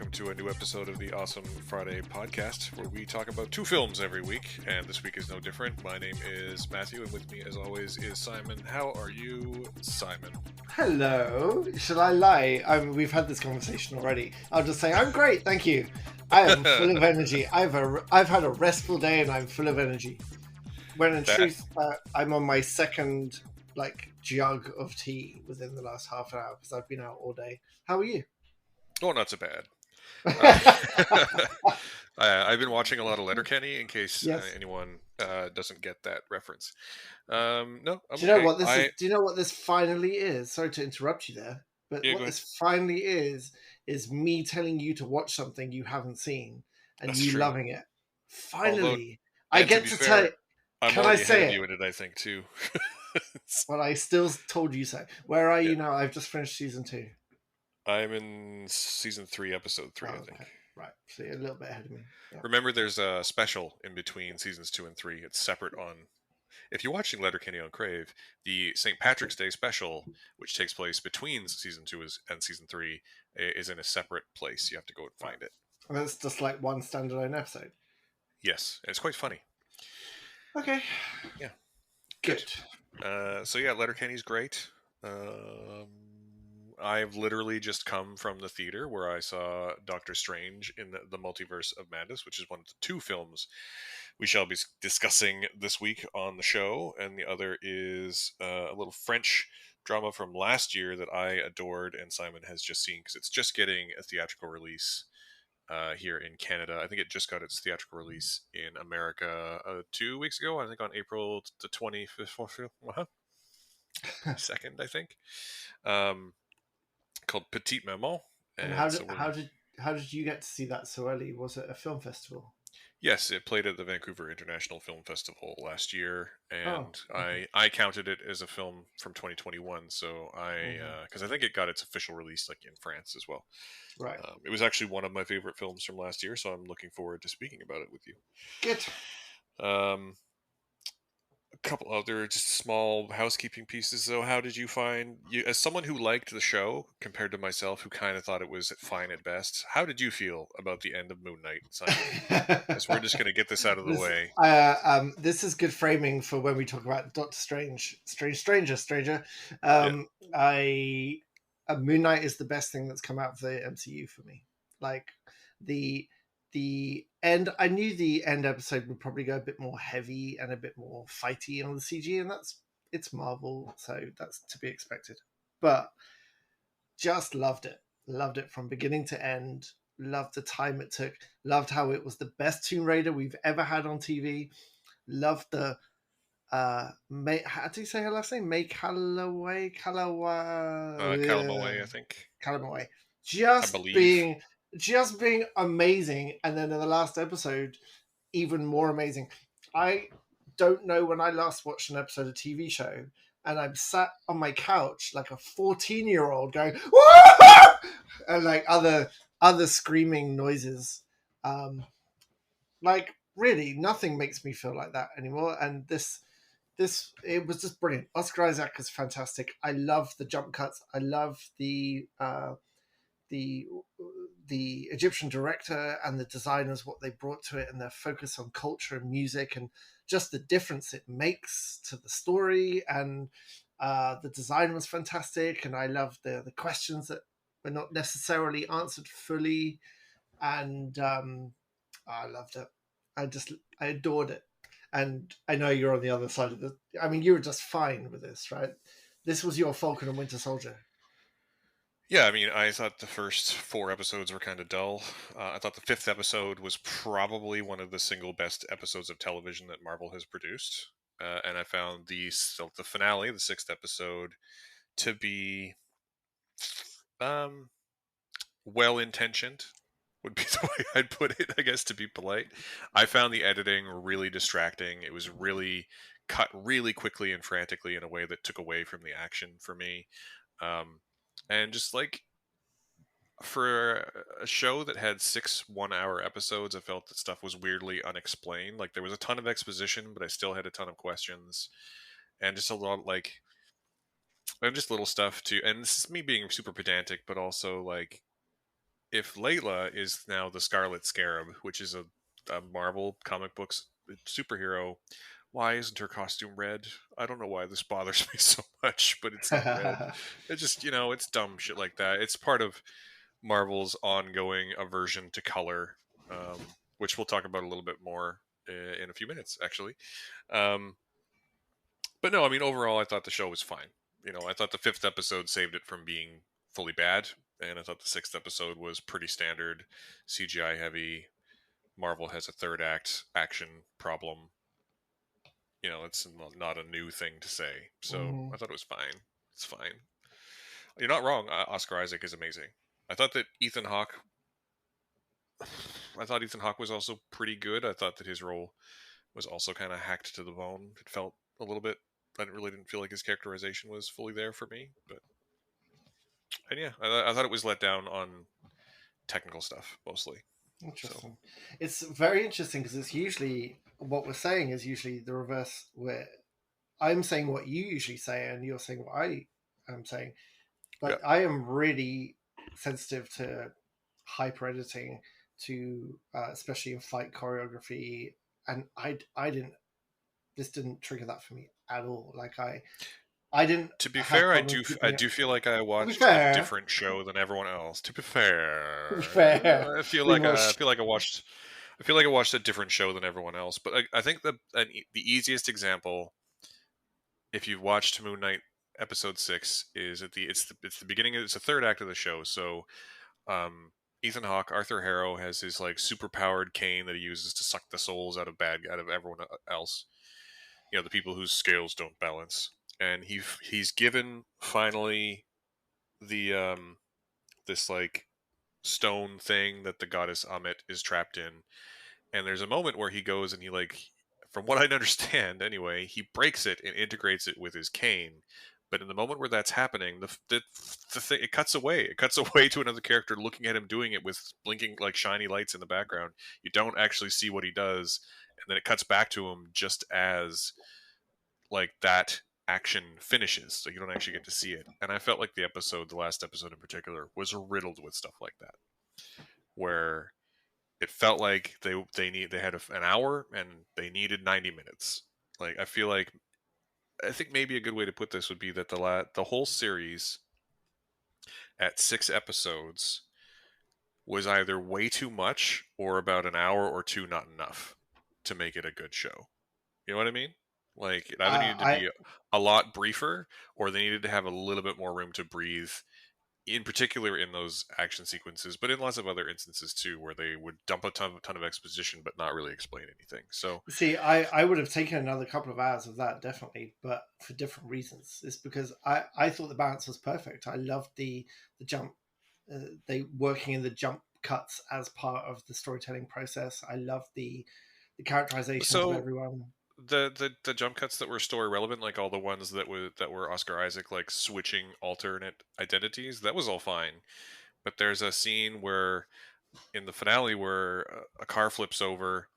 welcome to a new episode of the Awesome Friday podcast, where we talk about two films every week, and this week is no different. My name is Matthew, and with me, as always, is Simon. How are you, Simon? Hello. Should I lie? We've had this conversation already. I'll just say I'm great, thank you. I am full of energy. I've had a restful day, and I'm full of energy. When in truth, I'm on my second jug of tea within the last half an hour because I've been out all day. How are you? Oh, not so bad. I've been watching a lot of Letterkenny in case anyone doesn't get that reference. No, I'm Do you know what this is? Do you know what this finally is? Sorry to interrupt you there, but what this finally is me telling you to watch something you haven't seen and That's you true. loving it. Finally, Although, I get to tell you. I'm can already I say ahead of it? you in it, I think, too. Well, I still told you so. Where are you now? I've just finished season 2. I'm in season 3, episode 3, I think. Okay. Right, so you're a little bit ahead of me. Yeah. Remember, there's a special in between seasons 2 and 3. It's separate on. If you're watching Letterkenny on Crave, the St. Patrick's Day special, which takes place between season 2 and season 3, is in a separate place. You have to go and find it. And it's just like one standalone episode. Yes, and it's quite funny. Okay. Yeah. Good. So yeah, Letterkenny's great. I've literally just come from the theater where I saw Doctor Strange in the Multiverse of Madness, which is one of the two films we shall be discussing this week on the show, and the other is a little French drama from last year that I adored and Simon has just seen because it's just getting a theatrical release here in Canada. I think it just got its theatrical release in America 2 weeks ago. I think on April the 25th, 2nd, I think. Called Petite Maman. And how did you get to see that so early? Was it a film festival? Yes, it played at the Vancouver International Film Festival last year, and I counted it as a film from 2021. So because I think it got its official release like in France as well. Right. It was actually one of my favorite films from last year, so I'm looking forward to speaking about it with you. Good. A couple other just small housekeeping pieces, though. How did you find, as someone who liked the show compared to myself, who kind of thought it was fine at best, how did you feel about the end of Moon Knight, Simon? Because we're just going to get this out of the way. This is good framing for when we talk about Doctor Strange. Stranger. Moon Knight is the best thing that's come out of the MCU for me. Like the end, I knew the end episode would probably go a bit more heavy and a bit more fighty on the CG, and it's Marvel, so that's to be expected. But just loved it from beginning to end. Loved the time it took. Loved how it was the best Tomb Raider we've ever had on TV. Loved the how do you say her last name? May Callaway, Calamaway, I think. Calamaway. Just being amazing, and then in the last episode, even more amazing. I don't know when I last watched an episode of TV show, and I'm sat on my couch like a 14-year-old going, "Woo!" and like other screaming noises. Like really, nothing makes me feel like that anymore. And this it was just brilliant. Oscar Isaac is fantastic. I love the jump cuts. I love the Egyptian director and the designers, what they brought to it, and their focus on culture and music, and just the difference it makes to the story. And the design was fantastic, and I loved the questions that were not necessarily answered fully, and I loved it. I adored it. And I know you're on the other side of I mean, you were just fine with this, right? This was your Falcon and Winter Soldier. Yeah, I mean, I thought the first 4 episodes were kind of dull. I thought the 5th episode was probably one of the single best episodes of television that Marvel has produced. And I found the finale, the 6th episode, to be well-intentioned, would be the way I'd put it, I guess, to be polite. I found the editing really distracting. It was really cut really quickly and frantically in a way that took away from the action for me. And just like, for a show that had 6 one-hour episodes, I felt that stuff was weirdly unexplained. Like, there was a ton of exposition, but I still had a ton of questions. And just a lot, like, and just little stuff too. And this is me being super pedantic, but also, like, if Layla is now the Scarlet Scarab, which is a Marvel comic books superhero, why isn't her costume red? I don't know why this bothers me so much, but it's not red. It just, it's dumb shit like that. It's part of Marvel's ongoing aversion to color, which we'll talk about a little bit more in a few minutes, actually. Um, but no, I mean, overall, I thought the show was fine. I thought the fifth episode saved it from being fully bad, and I thought the sixth episode was pretty standard, CGI heavy. Marvel has a third act action problem. It's not a new thing to say. So Mhm. I thought it was fine. It's fine. You're not wrong. Oscar Isaac is amazing. I thought that Ethan Hawke. I thought Ethan Hawke was also pretty good. I thought that his role was also kind of hacked to the bone. It felt a little bit. I didn't feel like his characterization was fully there for me. But and yeah, I thought it was let down on technical stuff mostly. So Interesting. It's very interesting because it's usually what we're saying is usually the reverse, where I'm saying what you usually say and you're saying what I am saying. yeah. But I am really sensitive to hyper editing, to especially in fight choreography, and I didn't. This didn't trigger that for me at all. Like I didn't To be have fair, I problems do I keeping it. do feel like I To be watched a fair, different show than everyone else. To be to be fair, fair, I feel we like I watched. feel like I watched a different show than everyone else. But I think the easiest example, if you've watched Moon Knight episode 6, is it's the beginning. It's the third act of the show. So um, Ethan Hawke, Arthur Harrow, has his like super powered cane that he uses to suck the souls out of everyone else. The people whose scales don't balance, and he's given finally the this like stone thing that the goddess Amit is trapped in. And there's a moment where he goes and he like, from what I understand anyway, he breaks it and integrates it with his cane. But in the moment where that's happening, the thing, it cuts away. It cuts away to another character looking at him doing it with blinking like shiny lights in the background. You don't actually see what he does, and then it cuts back to him just as like that action finishes, so you don't actually get to see it. And I felt like the last episode in particular, was riddled with stuff like that, where it felt like they had an hour and they needed 90 minutes. Like I think maybe a good way to put this would be that the whole series at 6 episodes was either way too much or about an hour or two not enough to make it a good show. You know what I mean? Like it either needed to I be a lot briefer, or they needed to have a little bit more room to breathe. In particular, in those action sequences, but in lots of other instances too, where they would dump a ton of exposition but not really explain anything. So see. I would have taken another couple of hours of that definitely, but for different reasons. It's because I thought the balance was perfect. I loved the jump, they working in the jump cuts as part of the storytelling process. I loved the characterizations of so everyone. the jump cuts that were story relevant, like all the ones that were Oscar Isaac like switching alternate identities, that was all fine. But there's a scene where in the finale where a car flips over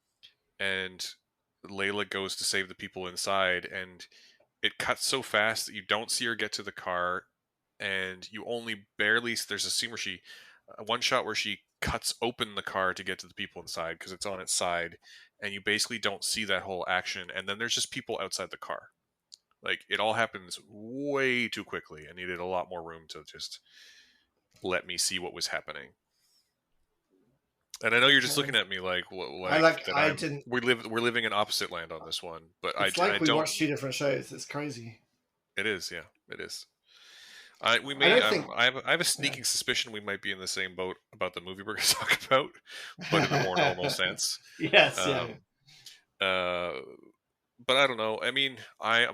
and Layla goes to save the people inside, and it cuts so fast that you don't see her get to the car, and you only barely. There's a scene where one shot where she cuts open the car to get to the people inside because it's on its side, and you basically don't see that whole action. And then there's just people outside the car. Like it all happens way too quickly. I needed a lot more room to just let me see what was happening. And I know you're just looking at me like I like like that. I didn't. We're living in opposite land on this one, but It's I like we don't. watched two different shows. It's crazy. It is, yeah, it is. I we I may don't think. I have a Yeah. sneaking suspicion we might be in the same boat about the movie we're going to talk about, but in a more normal sense. Yes. Yeah. Um, uh, but I don't know. I mean, I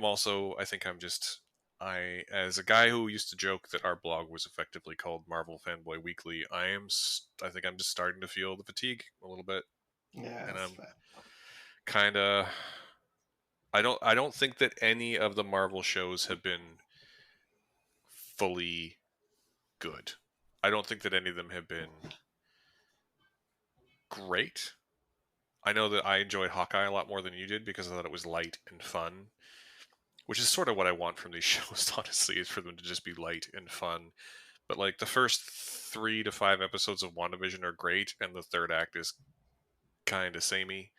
think I'm just. As a guy who used to joke that our blog was effectively called Marvel Fanboy Weekly, I think I'm just starting to feel the fatigue a little bit, Yeah. and That's I'm fair. kind of. I don't think that any of the Marvel shows have been fully good. I don't think that any of them have been great. I know that I enjoyed Hawkeye a lot more than you did because I thought it was light and fun, which is sort of what I want from these shows, honestly, is for them to just be light and fun. but like the first 3 to 5 episodes of WandaVision are great, and the third act is kind of samey.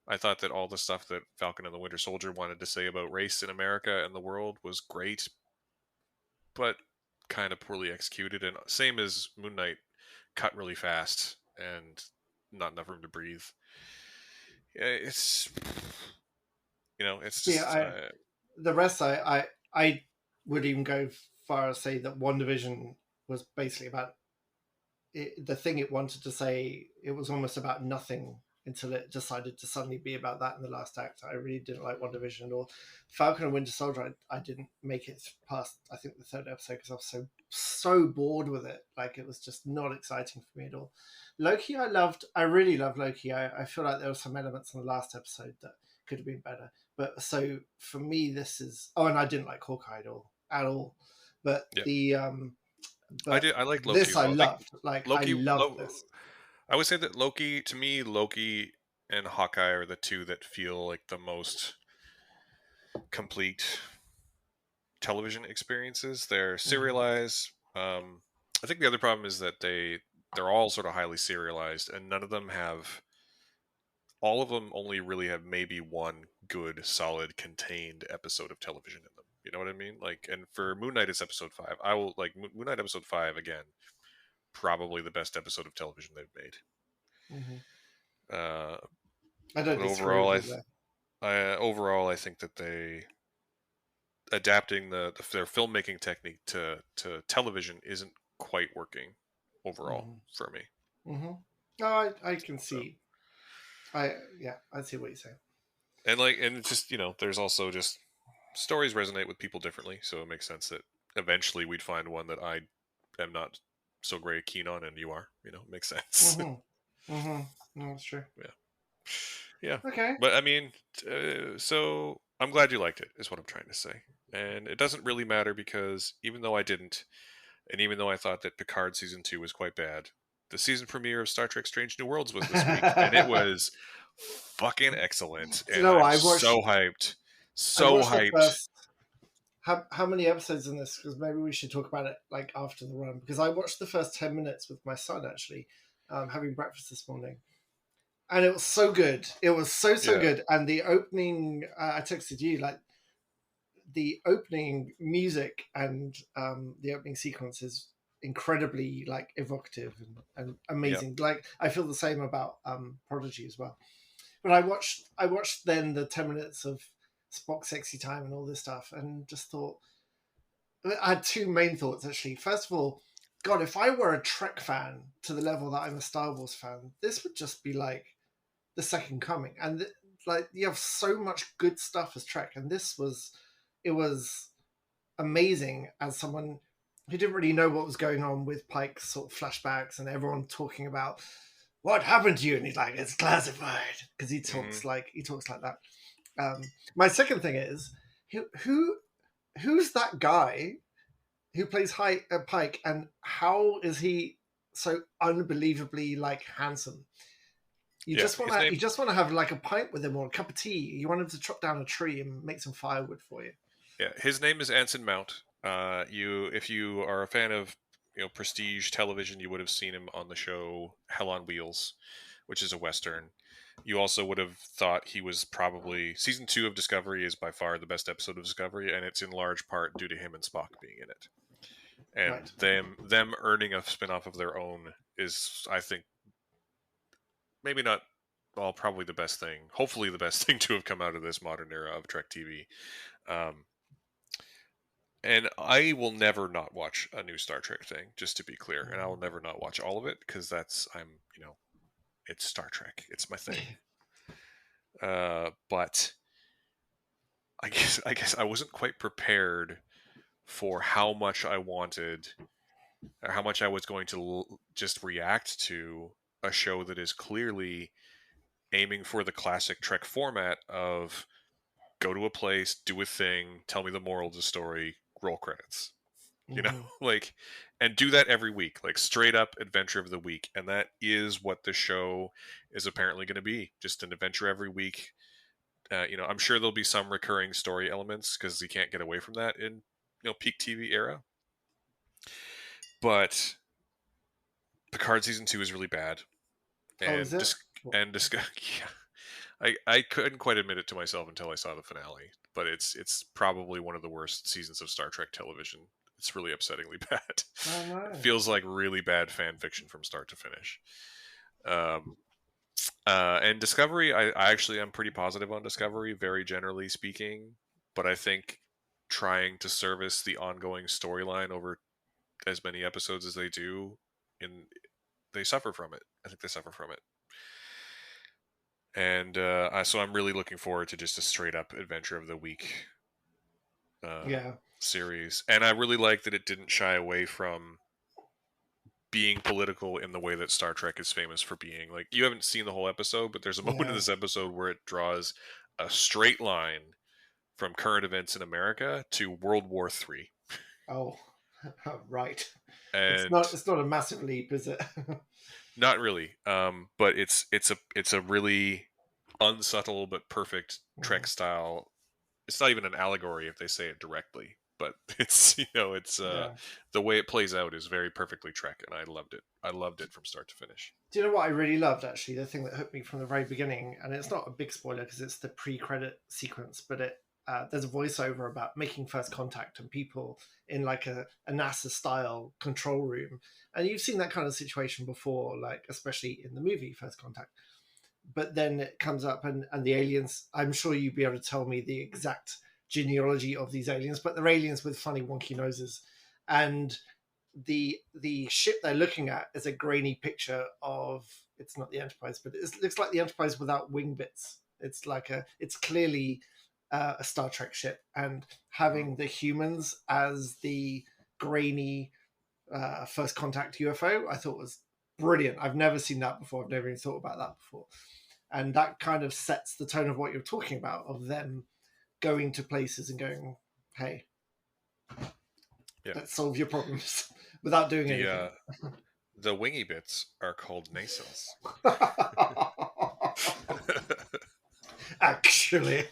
I thought that all the stuff that Falcon and the Winter Soldier wanted to say about race in America and the world was great, but kind of poorly executed. And same as Moon Knight, cut really fast and not enough room to breathe. Yeah, it's Yeah, just the rest I would even go far as say that WandaVision was basically about the thing it wanted to say. It was almost about nothing until it decided to suddenly be about that in the last act. I really didn't like WandaVision at all. Falcon and Winter Soldier, I didn't make it past, I think, the third episode because I was so bored with it. Like, it was just not exciting for me at all. Loki, I loved. I really loved Loki. I feel like there were some elements in the last episode that could have been better. But so for me, this is. Oh, and I didn't like Hawkeye at all. At all. But yeah. the I like Loki this as I well. I think loved. Like, I Loki. loved this. I would say that Loki, to me, Loki and Hawkeye are the two that feel like the most complete television experiences. They're Mm-hmm. serialized. I think the other problem is that they're all sort of highly serialized, and none of them have. All of them only really have maybe one good, solid, contained episode of television in them. You know what I mean? Like, and for Moon Knight, it's episode 5. I will like Moon Knight episode 5 again. Probably the best episode of television they've made. Mm-hmm. Uh, I don't but disagree with you there. overall, I think that they adapting their filmmaking technique to television isn't quite working overall Mm-hmm. for me. Mm-hmm. No, I can So see. Yeah, I see what you're saying. and it's just there's also just stories resonate with people differently, so it makes sense that eventually we'd find one that I am not so great keen on, and you are. It makes sense. Mm-hmm. Mm-hmm. No, that's true. Yeah, yeah. Okay. But I mean, so I'm glad you liked it, is what I'm trying to say. And it doesn't really matter because even though I didn't, and even though I thought that Picard season 2 was quite bad, the season premiere of Star Trek Strange New Worlds was this week, and it was fucking excellent. Do you And know, I'm so hyped. I So watched the hyped. first. How many episodes in this? Because maybe we should talk about it like after the run. Because I watched the first 10 minutes with my son actually, having breakfast this morning, and it was so good. It was so Yeah. good. And the opening, I texted you like the opening music and the opening sequence is incredibly like evocative and Yeah. amazing. Like I feel the same about Prodigy as well. But I watched then the 10 minutes of Spock sexy time and all this stuff, and just thought I had two main thoughts actually. First of all, God, if I were a Trek fan to the level that I'm a Star Wars fan, this would just be like the second coming. And like you have so much good stuff as Trek, and it was amazing as someone who didn't really know what was going on with Pike's sort of flashbacks and everyone talking about what happened to you, and he's like, it's classified because Hmm. he talks like that. My second thing is who who's that guy who plays Pike, and how is he so unbelievably like handsome? Yeah. His You name. just want to have like a pint with him or a cup of tea. You want him to chop down a tree and make some firewood for you. Yeah. His name is Anson Mount. If you are a fan of prestige television, you would have seen him on the show Hell on Wheels, which is a western. You also would have thought he was probably season 2 of Discovery is by far the best episode of Discovery, and it's in large part due to him and Spock being in it. And Right. them earning a spin-off of their own is, I think, maybe not, well, probably the best thing, hopefully the best thing to have come out of this modern era of Trek TV. um, and I will never not watch a new Star Trek thing, just to be clear, and I will never not watch all of it because that's I'm it's Star Trek, it's my thing. But I guess I wasn't quite prepared for how much I wanted, or how much I was going to just react to a show that is clearly aiming for the classic Trek format of go to a place, do a thing, tell me the moral of the story, roll credits. You know, Mm-hmm. like, and do that every week, like straight up adventure of the week. And that is what the show is apparently going to be, just an adventure every week. I'm sure there'll be some recurring story elements because you can't get away from that in peak TV era. but Picard season 2 is really bad, Oh, is and it? yeah, I couldn't quite admit it to myself until I saw the finale, but it's probably one of the worst seasons of Star Trek television. It's really upsettingly bad. Oh It no. feels like really bad fan fiction from start to finish. Um, and Discovery, I actually am pretty positive on Discovery, very generally speaking, but I think trying to service the ongoing storyline over as many episodes as they do, in they suffer from it. I think they suffer from it. And so I'm really looking forward to just a straight up adventure of the week uh, Yeah, series. And I really like that it didn't shy away from being political in the way that Star Trek is famous for being. Like, you haven't seen the whole episode, but there's a moment in yeah. this episode where it draws a straight line from current events in America to World War III. Oh, right. It's And not. It's not a massive leap, is it? not really, but it's a really unsubtle but perfect Trek Mhm. style. It's not even an allegory if they say it directly, but it's it's Yeah. the way it plays out is very perfectly Trek, and I loved it. I loved it from start to finish. Do you know what I really loved, actually? The thing that hooked me from the very beginning, and it's not a big spoiler because it's the pre-credit sequence, but there's a voiceover about making first contact and people in like a NASA style control room, and you've seen that kind of situation before, like especially in the movie First Contact. But then it comes up, and the aliens. I'm sure you'd be able to tell me the exact genealogy of these aliens, but they're aliens with funny wonky noses, and the ship they're looking at is a grainy picture of, it's not the Enterprise, but it looks like the Enterprise without wing bits. It's clearly a Star Trek ship, and Mhm. having the humans as the grainy first contact UFO, I thought was brilliant. I've never seen that before. I've never even thought about that before, and that kind of sets the tone of what you're talking about, of them going to places and going, "Hey, Yeah, let's solve your problems," without doing the anything. the wingy bits are called nacelles. Actually,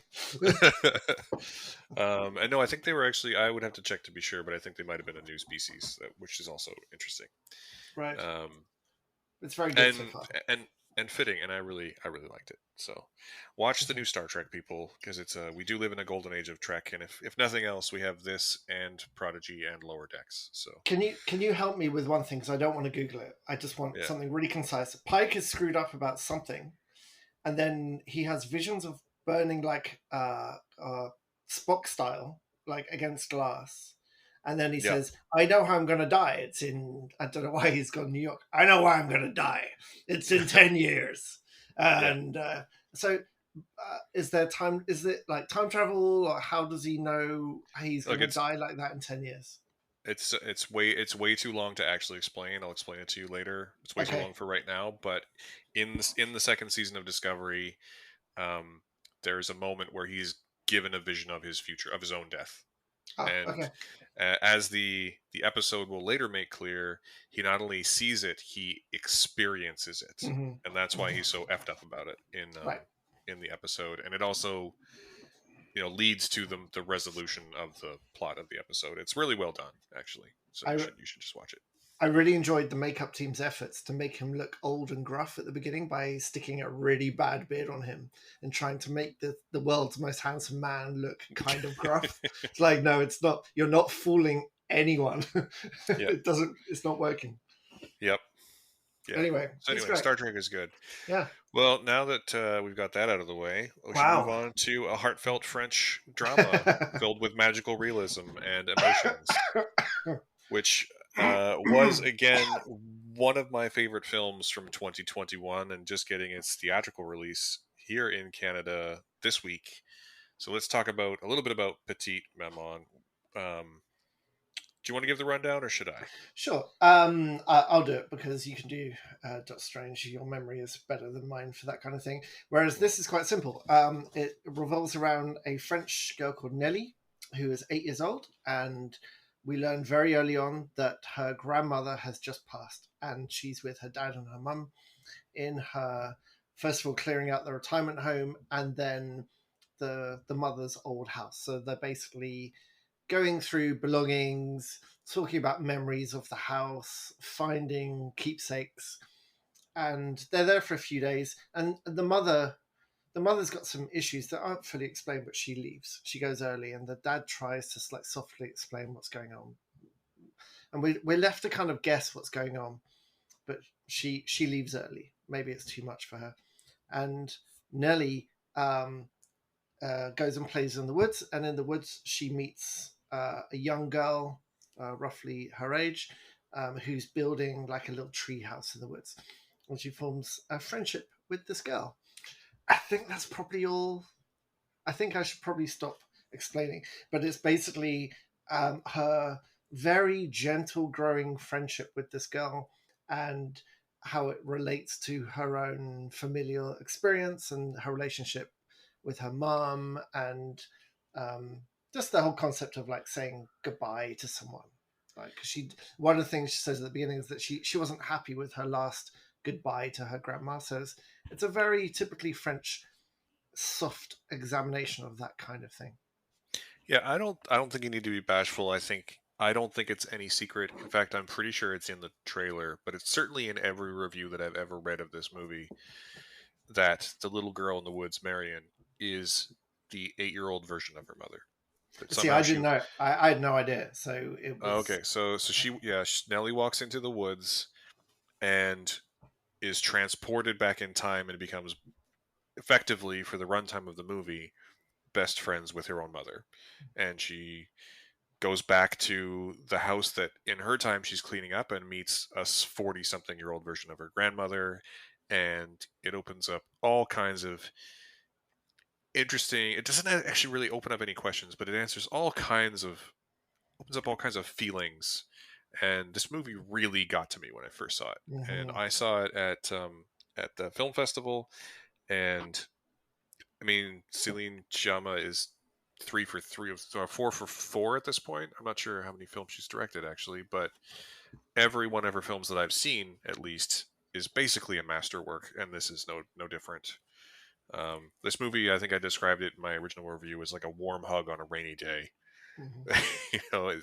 And no, I think they were actually. I would have to check to be sure, but I think they might have been a new species, which is also interesting. right. Um, It's very good so and far. and and fitting, and I really liked it. So watch the Okay. new Star Trek, people, because it's we do live in a golden age of Trek, and if nothing else, we have this and Prodigy and Lower Decks. So Can you help me with one thing? Because I don't want to Google it. I just want yeah, something really concise. Pike is screwed up about something, and then he has visions of burning like Spock style, like against glass. And then he yeah, says, "I know how I'm going to die. It's in, I don't know why he's gone to New York. I know why I'm going to die. It's in 10 years." yeah. And so, is there time? Is it like time travel, or how does he know he's going Look, to die like that in 10 years? it's way too long to actually explain. I'll explain it to you later. It's way too Okay. long for right now. But in the second season of Discovery, um, there's a moment where he's given a vision of his future, of his own death. Ah, And okay. as the episode will later make clear, he not only sees it, he experiences it, Hmm. and that's why Hmm. he's so effed up about it Right. in the episode. And it also leads to the resolution of the plot of the episode. It's really well done, actually. So you I should just watch it. I really enjoyed the makeup team's efforts to make him look old and gruff at the beginning by sticking a really bad beard on him and trying to make the world's most handsome man look kind of gruff. It's like, no, it's not. You're not fooling anyone. Yep. It's not working. Yep. Yeah. Anyway, So it's anyway, great. Star Trek is good. Yeah. Well, now that we've got that out of the way, we should move Wow. on to a heartfelt French drama filled with magical realism and emotions, which was again one of my favorite films from 2021, and just getting its theatrical release here in Canada this week. So let's talk about a little bit about Petite Maman. Do you want to give the rundown, or should I? Sure. I'll do it because you can do Dot Strange. Your memory is better than mine for that kind of thing. Whereas Mm, this is quite simple. It revolves around a French girl called Nellie, who is 8 years old, and we learn very early on that her grandmother has just passed, and she's with her dad and her mum in her, first of all, clearing out the retirement home, and then the mother's old house. So they're basically going through belongings, talking about memories of the house, finding keepsakes, and they're there for a few days. And the mother's got some issues that aren't fully explained, but she leaves. She goes early, and the dad tries to like softly explain what's going on, and we're left to kind of guess what's going on. But she leaves early. Maybe it's too much for her, and Nellie goes and plays in the woods, and in the woods she meets a young girl, roughly her age, who's building like a little tree house in the woods, and she forms a friendship with this girl. I think that's probably all. I think I should probably stop explaining, but it's basically her very gentle growing friendship with this girl and how it relates to her own familial experience and her relationship with her mom and um, just the whole concept of like saying goodbye to someone. Like she, one of the things she says at the beginning is that she wasn't happy with her last goodbye to her grandma. So it's a very typically French soft examination of that kind of thing. Yeah, I don't think you need to be bashful. I don't think it's any secret. In fact, I'm pretty sure it's in the trailer, but it's certainly in every review that I've ever read of this movie that the little girl in the woods, Marion, is the 8-year-old version of her mother. That See, somehow I she didn't know. I had no idea. So it was. okay, so she yeah, Nellie walks into the woods and is transported back in time and becomes effectively for the runtime of the movie best friends with her own mother. And she goes back to the house that in her time she's cleaning up and meets a 40 something year old version of her grandmother, and it opens up all kinds of interesting, it doesn't actually really open up any questions, but it answers all kinds of, opens up all kinds of feelings. And this movie really got to me when I first saw it, and Mhm. I saw it at the film festival. And I mean, Celine Schiamma is 3 for 3 of, or 4 for 4 at this point. I'm not sure how many films she's directed actually, but every one of her films that I've seen, at least, is basically a masterwork, and this is no different. This movie, I think I described it in my original review as like a warm hug on a rainy day. Mhm. You know,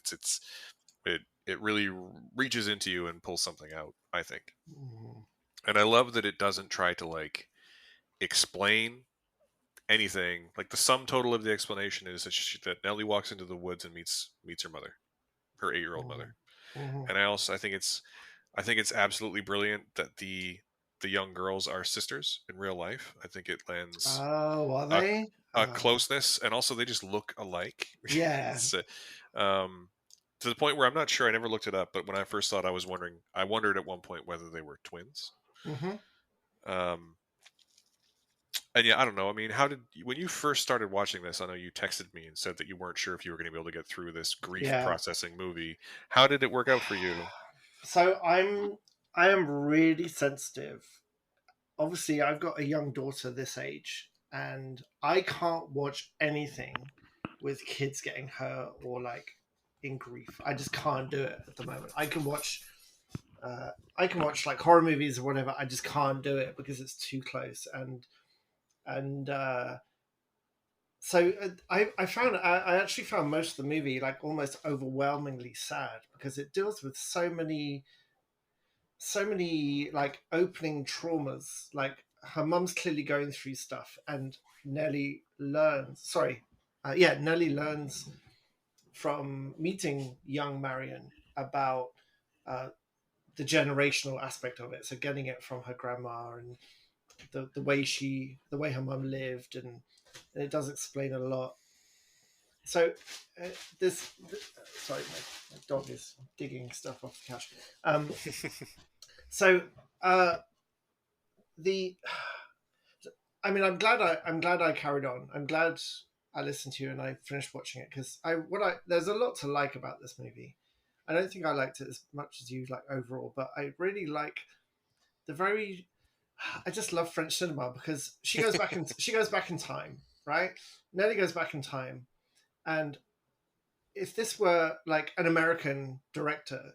it really reaches into you and pulls something out, I think. Mhm. And I love that it doesn't try to like explain anything. Like the sum total of the explanation is that that Nellie walks into the woods and meets her mother, her 8-year-old mother. Mhm. Mhm. And I think it's absolutely brilliant that the young girls are sisters in real life. I think it lends Oh, are a, they? a closeness, and also they just look alike. Yeah. It's um, to the point where I'm not sure. I never looked it up, but when I first saw it, I wondered at one point whether they were twins. Hmm. Um, and yeah, I don't know. I mean, how did when you first started watching this? I know you texted me and said that you weren't sure if you were going to be able to get through this grief Yeah. processing movie. How did it work out for you? So I am really sensitive. Obviously, I've got a young daughter this age, and I can't watch anything with kids getting hurt or like in grief. I just can't do it at the moment. I can watch like horror movies or whatever. I just can't do it because it's too close. And so I found I actually found most of the movie like almost overwhelmingly sad because it deals with so many like opening traumas. Like her mum's clearly going through stuff, and Nellie learns. Nellie learns from meeting young Marion about uh, the generational aspect of it. So getting it from her grandma and the way her mum lived, and it does explain a lot. So uh, sorry, my dog is digging stuff off the couch. Um, so uh, the I mean, I'm glad I carried on. I'm glad I listened to you and I finished watching it because there's a lot to like about this movie. I don't think I liked it as much as you like overall, but I really like the very. I just love French cinema because she goes back in time, right? Nelly goes back in time, and if this were like an American director,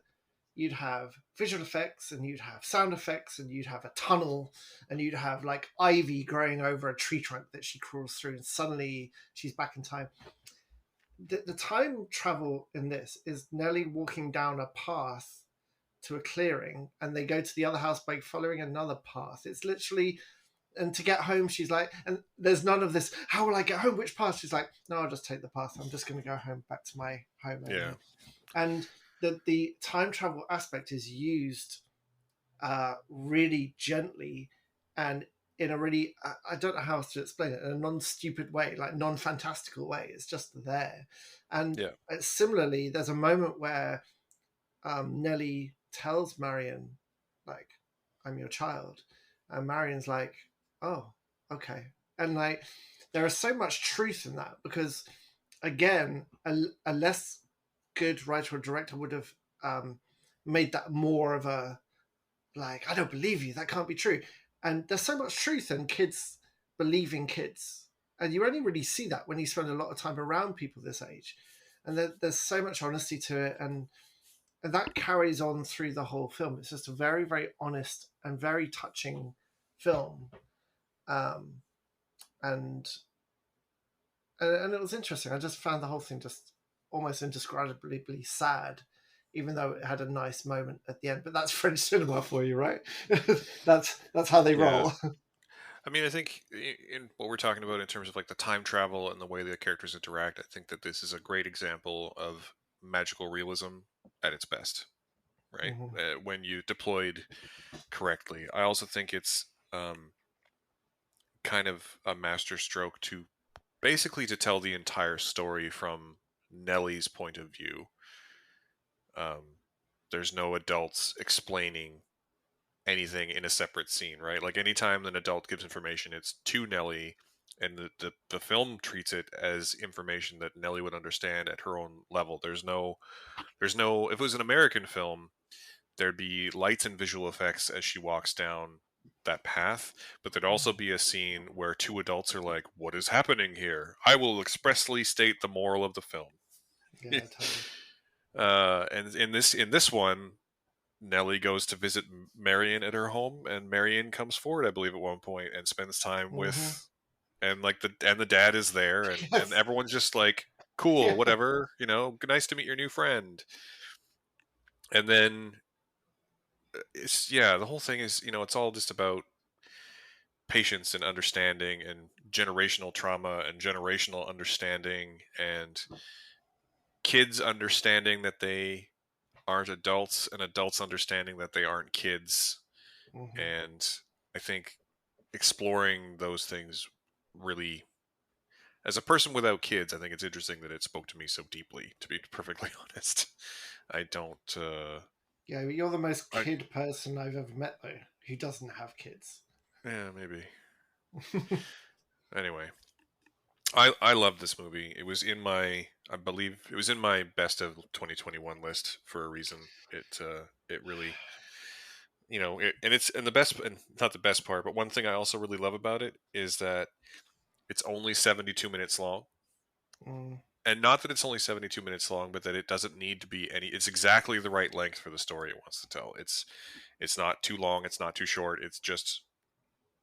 you'd have visual effects and you'd have sound effects and you'd have a tunnel and you'd have like ivy growing over a tree trunk that she crawls through and suddenly she's back in time. the time travel in this is Nellie walking down a path to a clearing, and they go to the other house by following another path. It's literally, and to get home, she's like, and there's none of this. How will I get home? Which path? She's like, no, I'll just take the path. I'm just going to go home, back to my home Yeah. area. And the time travel aspect is used really gently and in a really, I don't know how else to explain it, in a non-stupid way, like non-fantastical way. It's just there. And Yeah. similarly, there's a moment where Nellie tells Marion, like, I'm your child. And Marion's like, oh, okay. And like, there is so much truth in that because, again, a less good writer or director would have made that more of a, like, I don't believe you. That can't be true. And there's so much truth in kids believing kids. And you only really see that when you spend a lot of time around people this age. And there's so much honesty to it. And that carries on through the whole film. It's just a very, very honest and very touching film. Um, and and it was interesting. I just found the whole thing just almost indescribably sad, even though it had a nice moment at the end. But that's French cinema for you, right? That's how they Yeah. roll. I mean, I think in what we're talking about in terms of like the time travel and the way the characters interact, I think that this is a great example of magical realism at its best, right? Mm-hmm. When you deployed correctly. I also think it's um, kind of a master stroke to basically to tell the entire story from Nellie's point of view. Um, there's no adults explaining anything in a separate scene, right? Like anytime an adult gives information, it's to Nellie, and the film treats it as information that Nellie would understand at her own level. If it was an American film, there'd be lights and visual effects as she walks down that path, but there'd also be a scene where two adults are like, what is happening here? I will expressly state the moral of the film. Yeah, totally. And in this one, Nellie goes to visit Marion at her home, and Marion comes forward, I believe, at one point, and spends time Mm-hmm. with, and like the dad is there, and Yes. everyone's just like, cool, Yeah. whatever, nice to meet your new friend. And then it's yeah, the whole thing is it's all just about patience and understanding and generational trauma and generational understanding and kids understanding that they aren't adults and adults understanding that they aren't kids. Mm-hmm. And I think exploring those things really, as a person without kids, I think it's interesting that it spoke to me so deeply, to be perfectly honest. I don't Yeah, you're the most I kid person I've ever met, though, who doesn't have kids. yeah, maybe. Anyway, I love this movie. It was in my, I believe it was in my best of 2021 list for a reason. It really, and the best, and not the best part, but one thing I also really love about it is that it's only 72 minutes long. Mm, And not that it's only 72 minutes long, but that it doesn't need to be any, it's exactly the right length for the story it wants to tell. It's not too long, it's not too short. It's just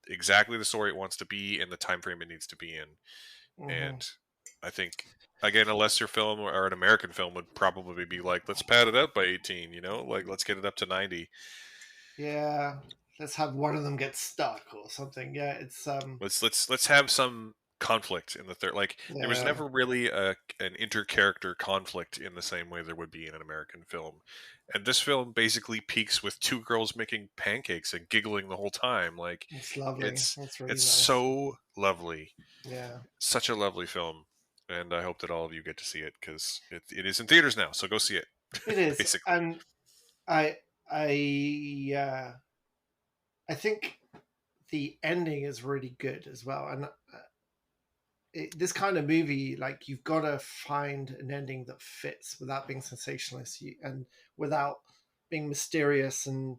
exactly the story it wants to be in the time frame it needs to be in. mm-hmm. And I think again, a lesser film or an American film would probably be like, let's pad it up by 18, like let's get it up to 90. Yeah, let's have one of them get stuck or something. Yeah, it's Let's have some conflict in the third. Like there was yeah, never really an inter-character conflict in the same way there would be in an American film. And this film basically peaks with two girls making pancakes and giggling the whole time. Like it's lovely. it's It's really it's nice. so lovely. Yeah, Such a lovely film. And I hope that all of you get to see it because it is in theaters now. So go see it. it is, Basically. and I I think the ending is really good as well, and this kind of movie, like you've got to find an ending that fits without being sensationalist and without being mysterious. And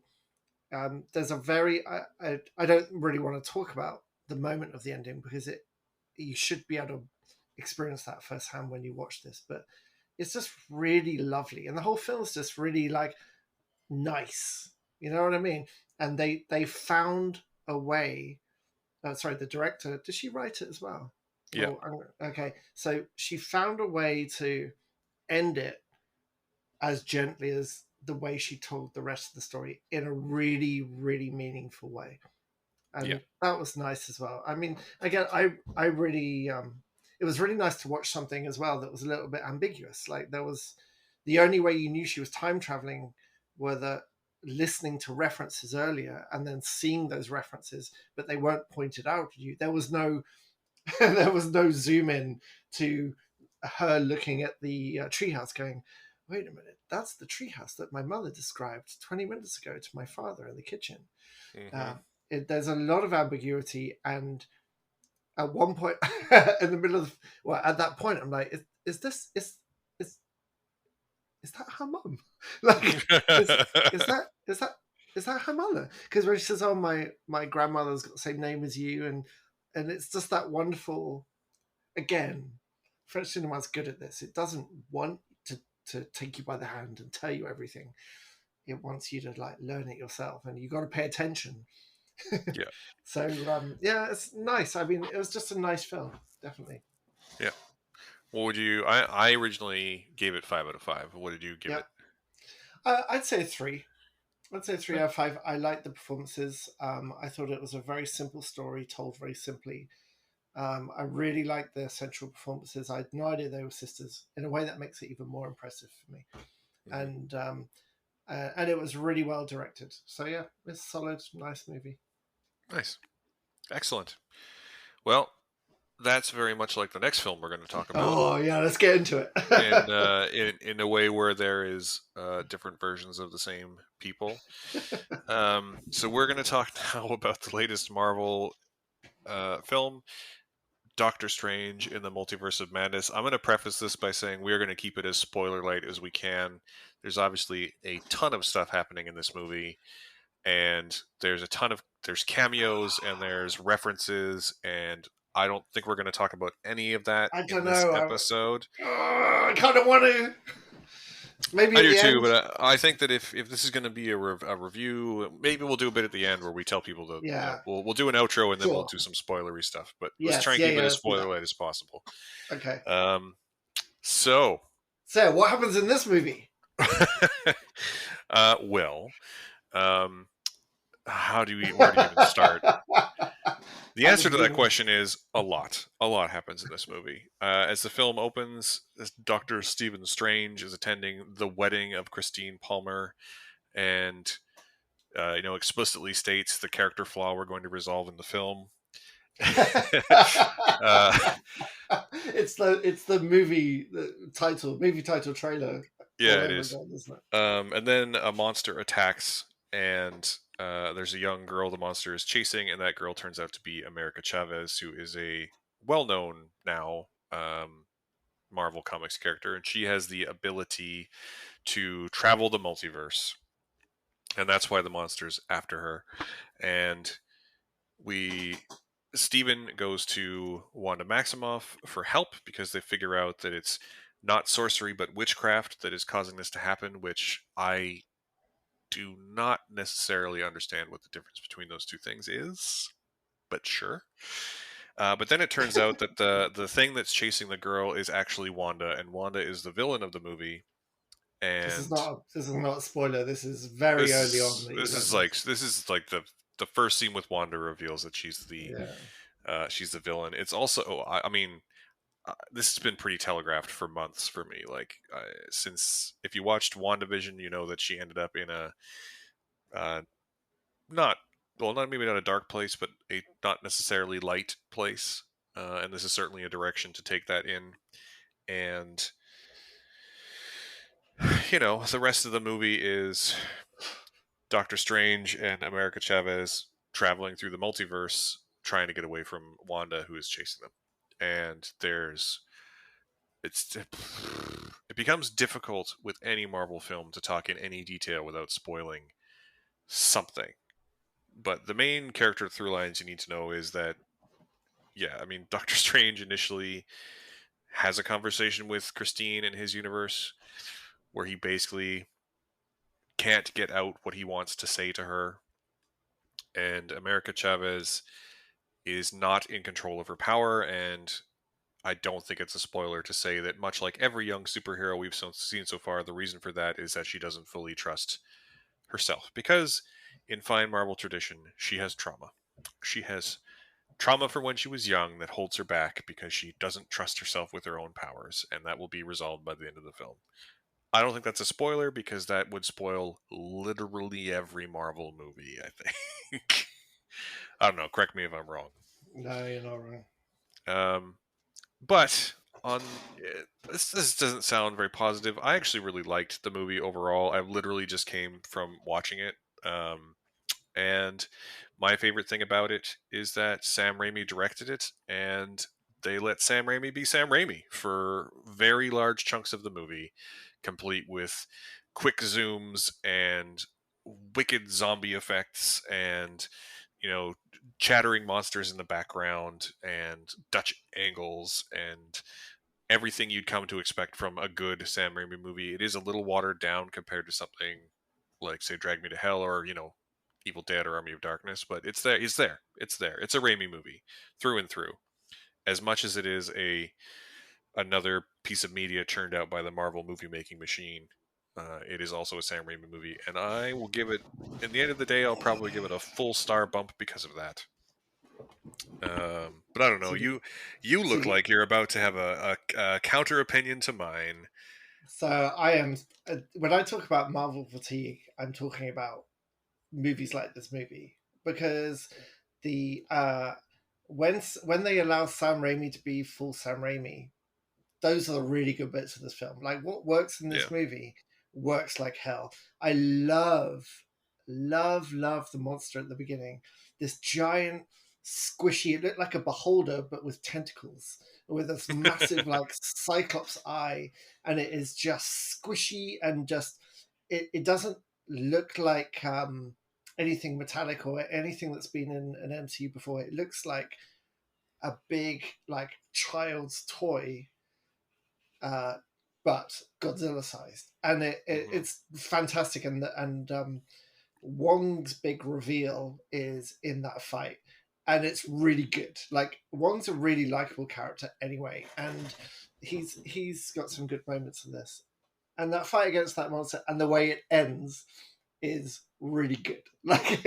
there's a very I don't really want to talk about the moment of the ending because you should be able to experience that firsthand when you watch this, but it's just really lovely, and the whole film's just really like nice. You know what I mean? And they found a way. Sorry, the director, did she write it as well? Yeah. Oh, okay. So she found a way to end it as gently as the way she told the rest of the story in a really, really meaningful way. Yeah. And that was nice as well. I mean, again, I really it was really nice to watch something as well that was a little bit ambiguous. Like there was the only way you knew she was time traveling were that listening to references earlier and then seeing those references, but they weren't pointed out to you. There was no there was no zoom in to her looking at the treehouse, going, "Wait a minute, that's the treehouse that my mother described 20 minutes ago to my father in the kitchen." Hmm. Uh, there's a lot of ambiguity, and at one point, in the middle of well, at that point, I'm like, "Is this is is that her mum? Like, is is that is that is that her mother?" Because when she says, "Oh, my grandmother's got the same name as you," and it's just that wonderful. Again, French cinema's good at this. It doesn't want to take you by the hand and tell you everything. It wants you to like learn it yourself, and you got to pay attention. Yeah. So yeah, it's nice. I mean, it was just a nice film, definitely. Yeah. What would you? I originally gave it 5 out of 5. What did you give Yeah, it? I'd say 3. I'd say three Okay. out of five. I liked the performances. I thought it was a very simple story told very simply. I really liked their central performances. I had no idea they were sisters in a way that makes it even more impressive for me. Hmm. And it was really well directed. So yeah, it's a solid, nice movie. Nice. Excellent. Well, that's very much like the next film we're going to talk about. Oh yeah, let's get into it. In a way where there is different versions of the same people. So we're going to talk now about the latest Marvel film, Doctor Strange in the Multiverse of Madness. I'm going to preface this by saying we are going to keep it as spoiler light as we can. There's obviously a ton of stuff happening in this movie, and there's cameos and there's references, and I don't think we're going to talk about any of that I in don't this know. episode. I kind of want to. Maybe I at do the too, end. but I think that if this is going to be a review, maybe we'll do a bit at the end where we tell people to, Yeah. we'll do an outro and then we'll Sure. do some spoilery stuff. But let's try Yes. and Yeah. keep it Yeah. as Let's do spoiler that. light as possible. Okay. Um, so, So, what happens in this movie? well, um, where do you even start? The At the answer to that beginning. question is a lot. A lot happens in this movie. As the film opens, Dr. Stephen Strange is attending the wedding of Christine Palmer, and explicitly states the character flaw we're going to resolve in the film. uh, it's the movie title trailer yeah, all it over is. again, isn't it? And then a monster attacks, and there's a young girl the monster is chasing, and that girl turns out to be America Chavez, who is a well-known now Marvel Comics character, and she has the ability to travel the multiverse, and that's why the monster's after her. And we Steven goes to Wanda Maximoff for help because they figure out that it's not sorcery but witchcraft that is causing this to happen, which I do not necessarily understand what the difference between those two things is, but sure. But then it turns out that the thing that's chasing the girl is actually Wanda, and Wanda is the villain of the movie. And This is not a spoiler. This is very early on that you learn this. this is like the first scene with Wanda reveals that Yeah. she's the villain. It's also, I mean, this has been pretty telegraphed for months for me. Like since if you watched WandaVision, you know that she ended up in a uh, not not maybe not a dark place, but a not necessarily light place. And this is certainly a direction to take that in. And the rest of the movie is Doctor Strange and America Chavez traveling through the multiverse, trying to get away from Wanda, who is chasing them. And it becomes difficult with any Marvel film to talk in any detail without spoiling something. But the main character through lines you need to know is that, yeah, I mean, Doctor Strange initially has a conversation with Christine in his universe where he basically can't get out what he wants to say to her. And America Chavez is not in control of her power, and I don't think it's a spoiler to say that, much like every young superhero we've seen so far, the reason for that is that she doesn't fully trust herself. Because in fine Marvel tradition, she has trauma. She has trauma from when she was young that holds her back because she doesn't trust herself with her own powers, and that will be resolved by the end of the film. I don't think that's a spoiler because that would spoil literally every Marvel movie, I think. I don't know, correct me if I'm wrong. No, you're not wrong. Um, but this doesn't sound very positive. I actually really liked the movie overall. I literally just came from watching it. Um, And my favorite thing about it is that Sam Raimi directed it, and they let Sam Raimi be Sam Raimi for very large chunks of the movie, complete with quick zooms and wicked zombie effects and, you know, chattering monsters in the background and Dutch angles and everything you'd come to expect from a good Sam Raimi movie. It is a little watered down compared to something like, say, Drag Me to Hell or, Evil Dead or Army of Darkness, but it's there. It's there. It's there. It's a Raimi movie through and through. As much as it is another piece of media churned out by the Marvel movie making machine, it is also a Sam Raimi movie, and I will give it. In the end of the day, I'll probably give it a full star bump because of that. But I don't know. See, You look see, like you're about to have a counter opinion to mine. so I am. When I talk about Marvel fatigue, I'm talking about movies like this movie because the when they allow Sam Raimi to be full Sam Raimi, those are the really good bits of this film. Like what works in Yeah. this movie works like hell. I love the monster at the beginning. This giant, squishy. It looked like a beholder, but with tentacles, with this massive like cyclops eye, and it is just squishy and just it doesn't look like anything metallic or anything that's been in an MCU before. It looks like a big like child's toy, uh, but Godzilla sized, and Hmm. it's fantastic. And Wong's big reveal is in that fight, and it's really good. Like Wong's a really likable character anyway, and he's got some good moments in this. And that fight against that monster and the way it ends is really good. Like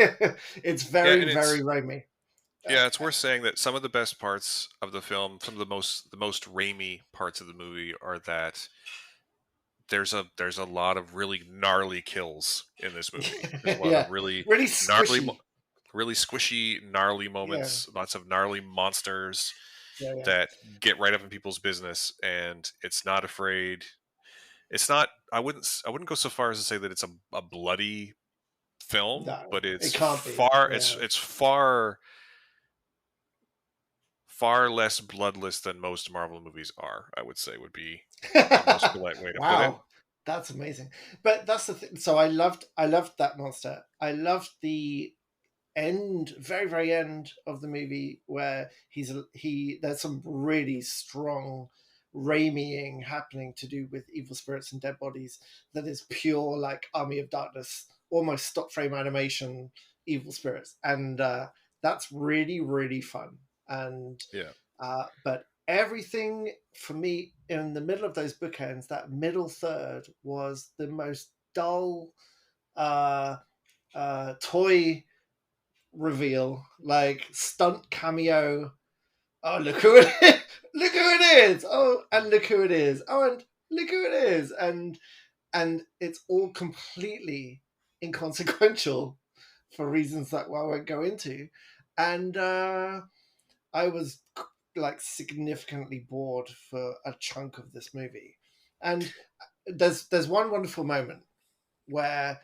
it's Yeah, very and very Raimi. Uh, it's worth saying that some of the best parts of the film, some of the most Raimi parts of the movie, are that there's a lot of really gnarly kills in this movie. There's a lot of yeah, really really gnarly, squishy. really squishy, gnarly Yeah, moments. Lots of gnarly monsters yeah, yeah. that get right up in people's business, and it's not afraid. It's not. I wouldn't go so far as to say that it's a bloody film, No, but it it's can't be. far. Yeah. It's far less bloodless than most Marvel movies are. I would say would be the most polite way to put it. Wow, that's amazing. But that's the thing. So I loved that monster. I loved the end, very very end of the movie where there's some really strong Raimiing happening to do with evil spirits and dead bodies that is pure like Army of Darkness, almost stop frame animation evil spirits, and that's really really fun. And Yeah. but everything for me in the middle of those bookends, that middle third was the most dull uh, toy reveal, like stunt cameo. Oh, look who it is! Look who it is! Oh, and look who it is! Oh, and look who it is! And it's all completely inconsequential for reasons that I won't go into. And I was like significantly bored for a chunk of this movie. And there's one wonderful moment where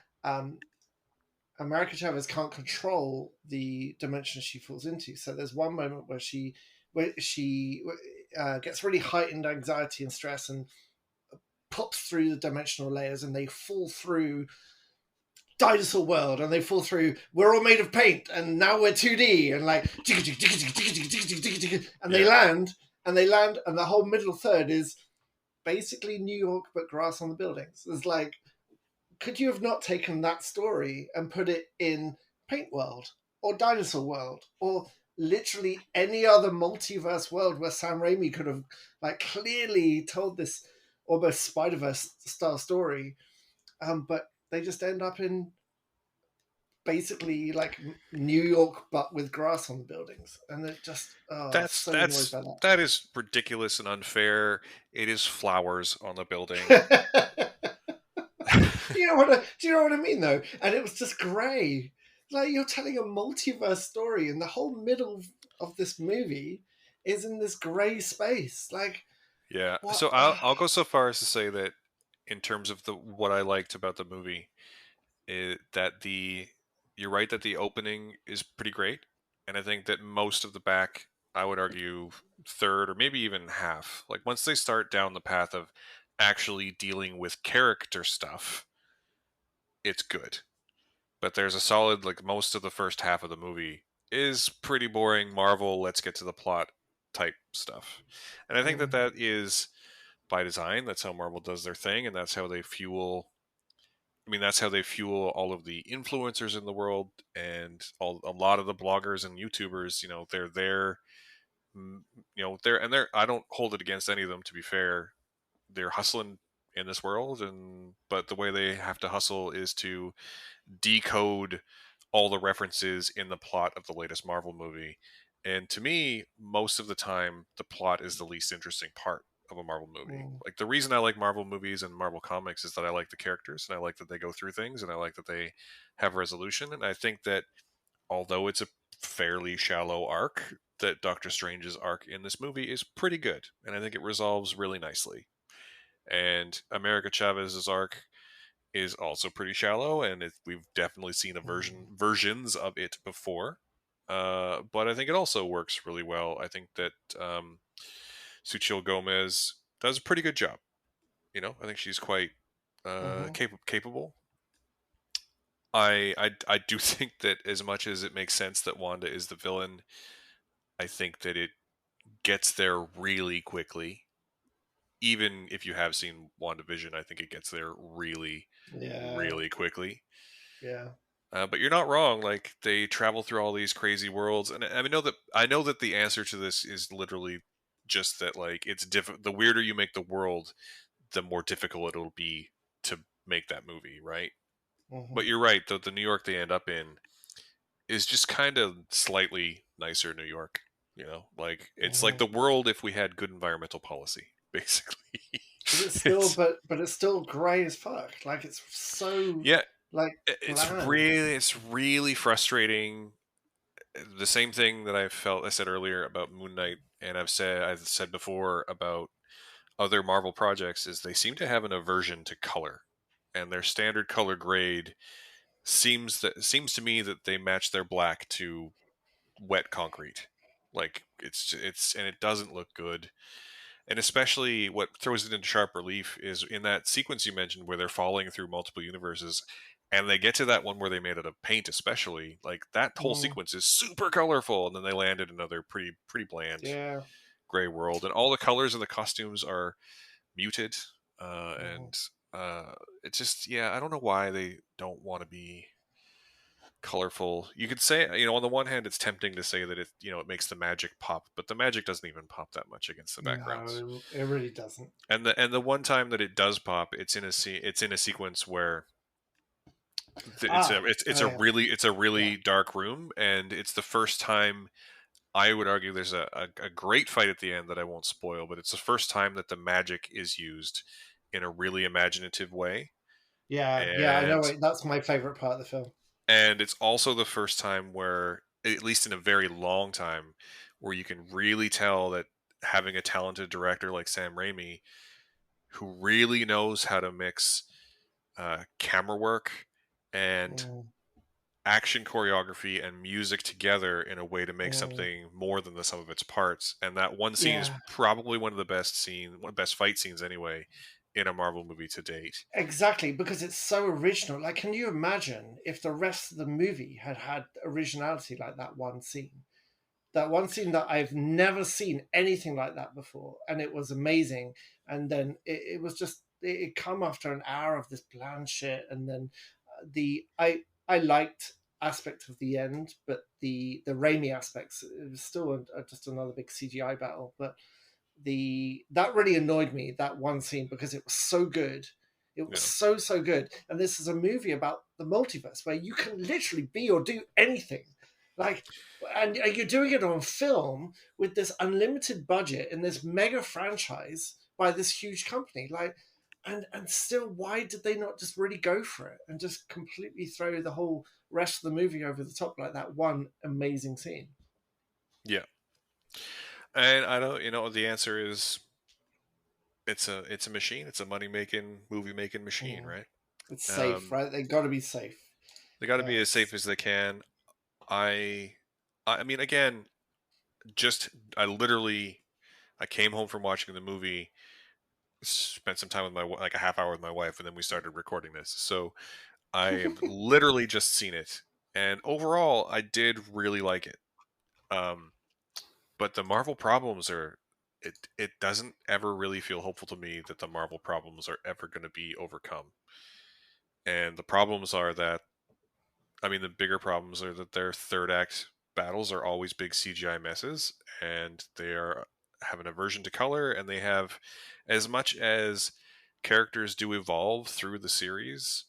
America Chavez can't control the dimension she falls into. So there's one moment where she gets really heightened anxiety and stress and pops through the dimensional layers, and they fall through dinosaur world, and they fall through we're all made of paint and now we're 2D, and like and they Yeah. land and the whole middle third is basically New York but grass on the buildings. It's like, could you have not taken that story and put it in paint world or dinosaur world or literally any other multiverse world where Sam Raimi could have like clearly told this almost Spider-Verse style story, but they just end up in basically like New York, but with grass on the buildings, and it just That's so annoyed by that is ridiculous and unfair. It is flowers on the building. that. Do you know what I mean though? And it was just grey. Like you're telling a multiverse story, and the whole middle of this movie is in this grey space. Like Yeah. what? So I'll go so far as to say that in terms of the what I liked about the movie, that the you're right that the opening is pretty great, and I think that most of the back, I would argue, third or maybe even half, like once they start down the path of actually dealing with character stuff, it's good. But there's a solid, like, most of the first half of the movie is pretty boring Marvel, let's get to the plot type stuff. And I think that Mm, that is by design. That's how Marvel does their thing, and that's how they fuel. I mean, that's how they fuel all of the influencers in the world, and a lot of the bloggers and YouTubers. They're there. mm, they're. I don't hold it against any of them. To be fair, they're hustling in this world, but the way they have to hustle is to decode all the references in the plot of the latest Marvel movie. And to me, most of the time, the plot is the least interesting part of a Marvel movie. mm, Like, the reason I like Marvel movies and Marvel comics is that I like the characters, and I like that they go through things, and I like that they have resolution. And I think that although it's a fairly shallow arc, that Doctor Strange's arc in this movie is pretty good, and I think it resolves really nicely. And America Chavez's arc is also pretty shallow, and we've definitely seen mm, versions of it before. But I think it also works really well. I think that Suchil Gomez does a pretty good job. I think she's quite mhm, capable. I do think that as much as it makes sense that Wanda is the villain, I think that it gets there really quickly. Even if you have seen WandaVision, I think it gets there really, yeah, really quickly. yeah, But you're not wrong. Like, they travel through all these crazy worlds, and I know that the answer to this is literally just that. Like, it's the weirder you make the world, the more difficult it'll be to make that movie, right? mhm, But you're right. The New York they end up in is just kind of slightly nicer New York. Like, it's like mhm. the world if we had good environmental policy, basically. But it's still, it's but it's still grey as fuck. Like it's so Yeah, like bland. it's really frustrating. The same thing that I said earlier about Moon Knight, and I've said before about other Marvel projects, is they seem to have an aversion to color, and their standard color grade seems to me that they match their black to wet concrete. Like, and it doesn't look good. And especially what throws it into sharp relief is in that sequence you mentioned where they're falling through multiple universes, and they get to that one where they made it of paint, especially. Like, that whole Mm, sequence is super colorful, and then they land in another pretty bland yeah. gray world, and all the colors of the costumes are muted. Mhm, And it's just, yeah, I don't know why they don't want to be colorful. You could say, on the one hand, it's tempting to say that it makes the magic pop, but the magic doesn't even pop that much against the backgrounds. no, it really doesn't. And the one time that it does pop, it's in a sequence where Ah, it's oh a yeah, yeah. really dark room, and it's the first time. I would argue there's a great fight at the end that I won't spoil, but it's the first time that the magic is used in a really imaginative way. Yeah, yeah, I know. and That's my favorite part of the film. and it's also the first time where, at least in a very long time, where you can really tell that having a talented director like Sam Raimi, who really knows how to mix camera work and Mm, action choreography and music together in a way to make mm, something more than the sum of its parts. And that one scene is yeah, probably one of the best fight scenes anyway in a Marvel movie to date. exactly. Because it's so original. Like, can you imagine if the rest of the movie had had originality like that one scene? That one scene that I've never seen anything like that before, and it was amazing. And then it was just it come after an hour of this bland shit, and then the I liked. aspect of the end, but the Raimi aspects, it was still just another big CGI battle. But the that really annoyed me, that one scene, because it was so good. It was Yeah. so good. And this is a movie about the multiverse where you can literally be or do anything. Like, and you're doing it on film with this unlimited budget in this mega franchise by this huge company. Like, and still, why did they not just really go for it and just completely throw the whole rest of the movie over the top like that one amazing scene? Yeah. And I don't, the answer is it's a machine. It's a money making, movie making machine, Mm. right? It's safe, Um, right? They got to be safe. they got to be as safe It's as they can. I, I mean, again, just I literally I came home from watching the movie, spent some time with like a half hour with my wife, and then we started recording this. So I have literally just seen it, and overall, I did really like it. Um, but the Marvel problems are it doesn't ever really feel hopeful to me that the Marvel problems are ever going to be overcome. And the problems are that I mean the bigger problems are that their third act battles are always big CGI messes, and they are have an aversion to color, and they have as much as characters do evolve through the series.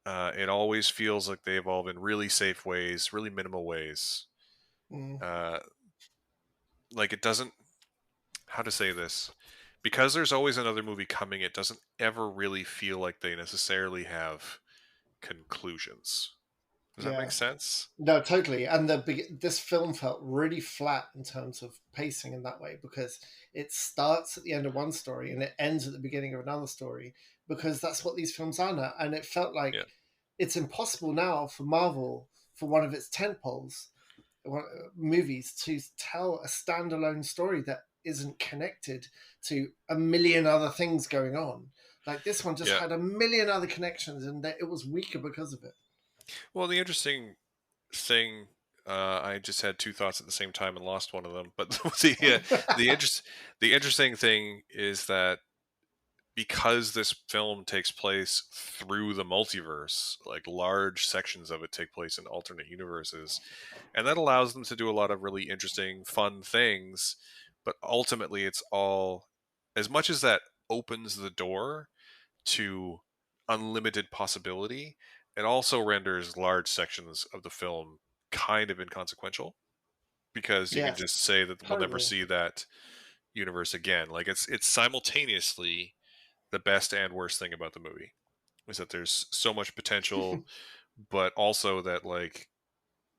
It always feels like they evolve in really safe ways, really minimal ways. mm, Uh, like it doesn't how to say this because there's always another movie coming, it doesn't ever really feel like they necessarily have conclusions. Does that make yeah. sense? No, totally. And this film felt really flat in terms of pacing in that way, because it starts at the end of one story and it ends at the beginning of another story, because that's what these films are now. And it felt Yeah, like it's impossible now for Marvel, for one of its tentpoles movies, to tell a standalone story that isn't connected to a million other things going on. Like this one just yeah. had a million other connections, and it was weaker because of it. Well, the interesting thing, I just had two thoughts at the same time and lost one of them. But the interest the interesting thing is that because this film takes place through the multiverse, like large sections of it take place in alternate universes, and that allows them to do a lot of really interesting, fun things. But ultimately, it's all as much as that opens the door to unlimited possibility, it also renders large sections of the film kind of inconsequential because you can Yes, just say that we'll never totally. see that universe again. Like it's simultaneously the best and worst thing about the movie is that there's so much potential, but also that like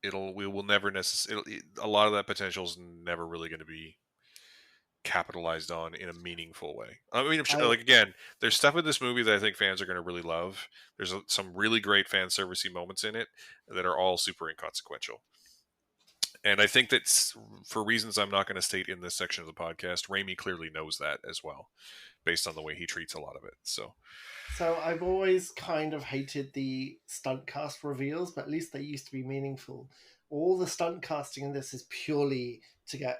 we will never necessarily a lot of that potential is never really going to be capitalized on in a meaningful way. I mean, I'm sure, I like again, there's stuff in this movie that I think fans are going to really love. There's some really great fan servicey moments in it that are all super inconsequential. And I think that's for reasons I'm not going to state in this section of the podcast. Raimi clearly knows that as well, based on the way he treats a lot of it. So So I've always kind of hated the stunt cast reveals, but at least they used to be meaningful. All the stunt casting in this is purely to get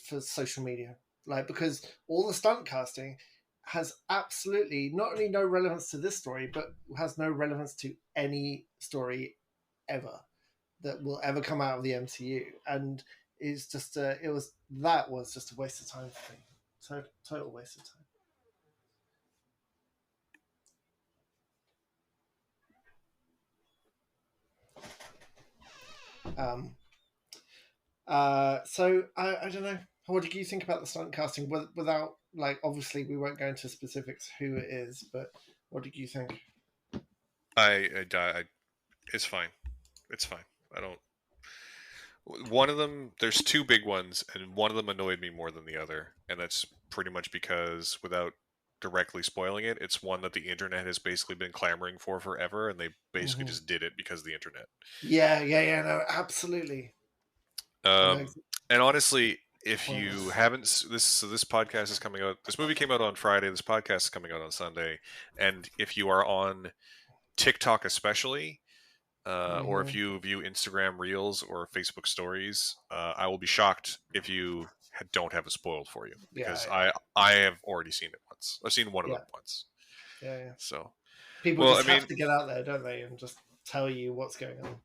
for social media, like, because all the stunt casting has absolutely not only no relevance to this story, but has no relevance to any story ever that will ever come out of the MCU, and is just that was just a waste of time for me. Total waste of time. Um, so I don't know. What did you think about the stunt casting? Without, like, obviously we won't go into specifics who it is, but what did you think? I it's fine. It's fine. I don't. One of them, there's two big ones, and one of them annoyed me more than the other, and that's pretty much because, without directly spoiling it, it's one that the internet has basically been clamoring for forever, and they basically Mm-hmm. just did it because of the internet. Yeah. No, absolutely. I know Um, and honestly, if you pointless. haven't this podcast is coming out. This movie came out on Friday. This podcast is coming out on Sunday, and if you are on TikTok, especially, or if Mm-hmm. you view Instagram Reels or Facebook Stories, I will be shocked if you don't have it spoiled for you because Yeah. I have already seen it once. I've seen one of them Yeah. once. Yeah. So, People well, I just have mean, to get out there, don't they, and just tell you what's going on.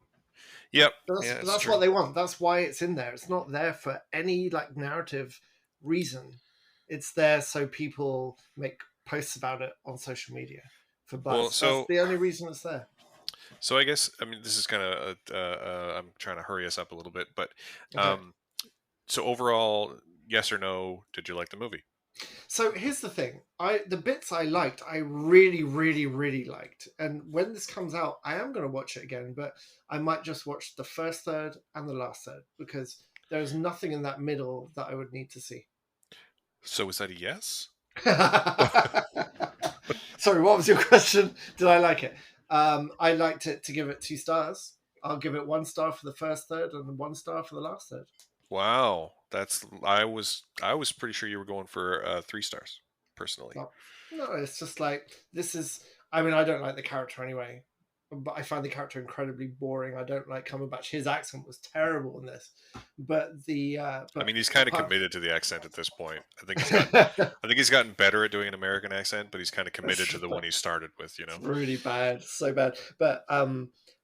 Yep. That's Yeah, it's that's true. what they want. That's why it's in there. It's not there for any like narrative reason. It's there so people make posts about it on social media for Well, buzz. That's so the only reason it's there. I guess, I mean, this is kind of I'm trying to hurry us up a little bit, but Okay. um, so overall, yes or no? Did you like the movie? So here's the thing. The bits I liked, I really, really, really liked. And when this comes out, I am gonna watch it again, but I might just watch the first third and the last third because there's nothing in that middle that I would need to see. So is that a yes? Sorry, what was your question? Did I like it? I liked it to give it 2 stars. I'll give it 1 star for the first third and 1 star for the last third. Wow, that's I was pretty sure you were going for 3 stars, personally. No, no, it's just like this is. I mean, I don't like the character anyway, but I find the character incredibly boring. I don't like Cumberbatch. His accent was terrible in this, but I mean, he's kind of apart, committed to the accent at this point. I think he's gotten better at doing an American accent, but he's kind of committed to the one he started with. You it's know. really bad, so bad. But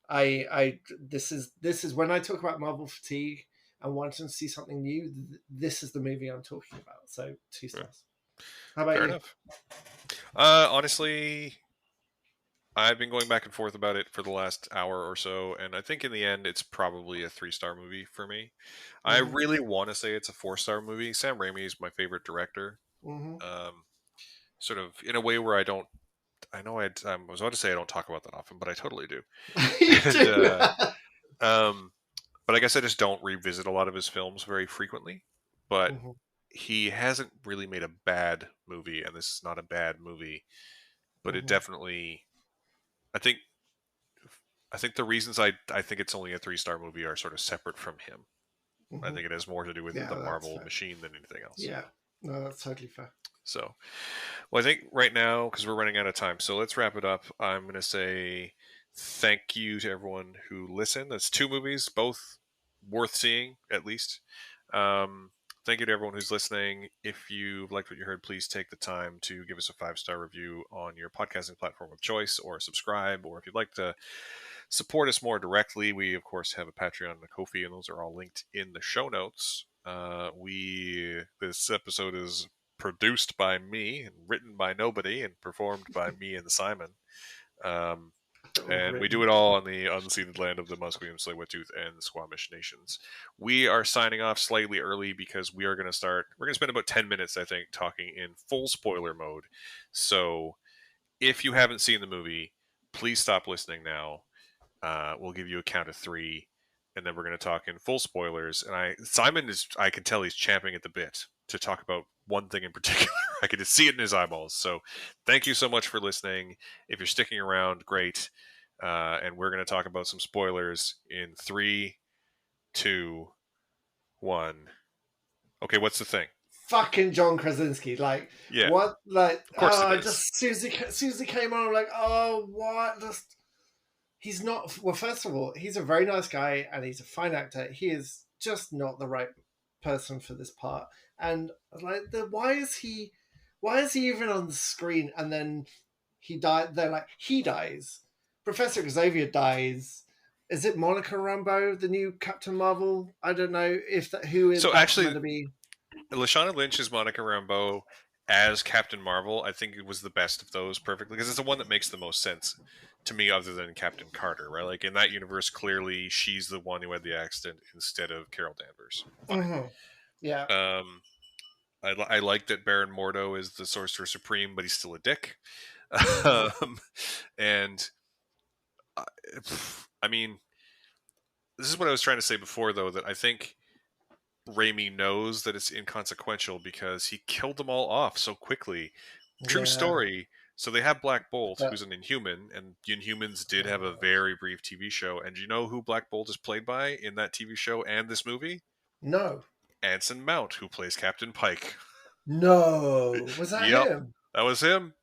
I this is when I talk about Marvel fatigue and wanting to see something new. This is the movie I'm talking about. So two Yeah, stars. How about fair you? enough. Honestly, I've been going back and forth about it for the last hour or so, and I think in the end, it's probably a 3 star movie for me. I Mm-hmm. really want to say it's a 4 star movie. Sam Raimi is my favorite director. Mm-hmm. Um, Sort of in a way where I know I was about to say I don't talk about that often, but I totally do. You And do. um, but I guess I just don't revisit a lot of his films very frequently. But Mm-hmm. he hasn't really made a bad movie, and this is not a bad movie. But it Mm-hmm. definitely, I think, the reasons I think it's only a 3 star movie are sort of separate from him. I Mm-hmm. think it has more to do with Yeah, the that's Marvel fair. machine than anything else. Yeah, no, that's totally fair. So, well, I think right now, because we're running out of time, so let's wrap it up. I'm going to say thank you to everyone who listened. That's 2 movies, both worth seeing, at least. Um, Thank you to everyone who's listening. If you liked what you heard, please take the time to give us a 5 star review on your podcasting platform of choice, or subscribe. Or if you'd like to support us more directly, we, of course, have a Patreon and a Ko-fi, and those are all linked in the show notes. This episode is produced by me and written by nobody and performed by me and Simon. Um, and we do Written. it all on the unceded land of the Musqueam, Tsleil-Waututh, and the Squamish nations. We are signing off slightly early because we're going to spend about 10 minutes, I think, talking in full spoiler mode. So if you haven't seen the movie, please stop listening now. We'll give you a count of 3, and then we're going to talk in full spoilers. And I can tell he's champing at the bit to talk about one thing in particular. I can just see it in his eyeballs. So, thank you so much for listening. If you're sticking around, great. And we're going to talk about some spoilers in 3, 2, 1. Okay, what's the thing? Fucking John Krasinski, like Yeah, what? Like of course it is. just Susie came on. I'm like, oh, what? Just he's not. Well, first of all, he's a very nice guy and he's a fine actor. He is just not the right person for this part. And like, why is he? Why is he even on the screen? And then he died. They're like, he dies. Professor Xavier dies. Is it Monica Rambeau, the new Captain Marvel? I don't know if that who is So, that's actually, meant to be. Lashana Lynch's Monica Rambeau as Captain Marvel, I think it was the best of those perfectly because it's the one that makes the most sense to me, other than Captain Carter, right? Like in that universe, clearly she's the one who had the accident instead of Carol Danvers. Fine. Mm-hmm. Yeah. Um, I like that Baron Mordo is the Sorcerer Supreme, but he's still a dick. Mm-hmm. um, and I, I mean, this is what I was trying to say before, though, that I think Raimi knows that it's inconsequential because he killed them all off so quickly. True Yeah. story. So they have Black Bolt, But who's an Inhuman, and Inhumans did have a uh, very brief TV show. And do you know who Black Bolt is played by in that TV show and this movie? no, Anson Mount, who plays Captain Pike. no, was that Yep, him? that was him.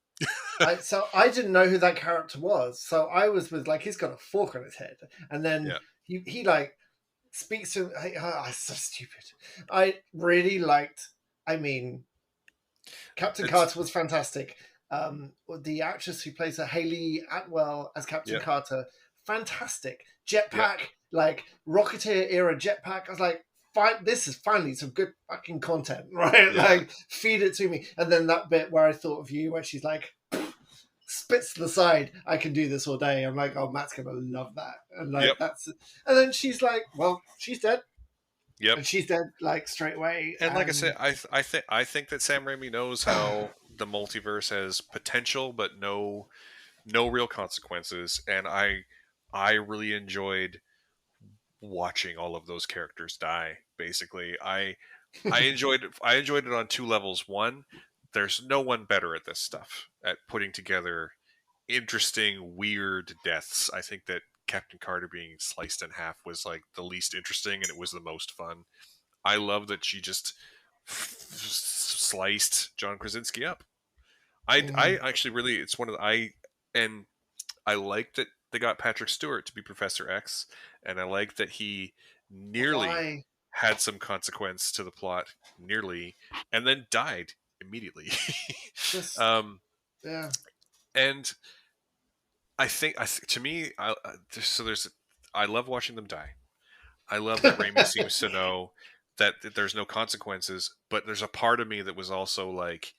I didn't know who that character was. So I was with like he's got a fork on his head, and then Yeah, he like speaks to him. It's so stupid. I really liked. I mean, Captain it's Carter was fantastic. The actress who plays her, Haley Atwell as Captain yeah, Carter, fantastic. Yep. Jetpack, like Rocketeer era jetpack. I was like, fine, this is finally some good fucking content, right? Yeah. Like, feed it to me. And then that bit where I thought of you, where she's like, spits to the side, I can do this all day. I'm like, oh, Matt's gonna love that. And Yep. like, that's, and then she's like, well, she's dead. Yep. And she's dead, like, straight away. And like I said, And I think that Sam Raimi knows how the multiverse has potential, but no real consequences. And I really enjoyed watching all of those characters die. Basically, I enjoyed it on two levels. One, there's no one better at this stuff, at putting together interesting, weird deaths. I think that Captain Carter being sliced in half was like the least interesting, and it was the most fun. I love that she just sliced John Krasinski up. I mm, actually really, it's one of the, and I like that they got Patrick Stewart to be Professor X, and I like that he nearly why? had some consequence to the plot, nearly, and then died immediately. Just, um, yeah. and to me, so there's, I love watching them die. I love that Raimi seems to know that there's no consequences, but there's a part of me that was also like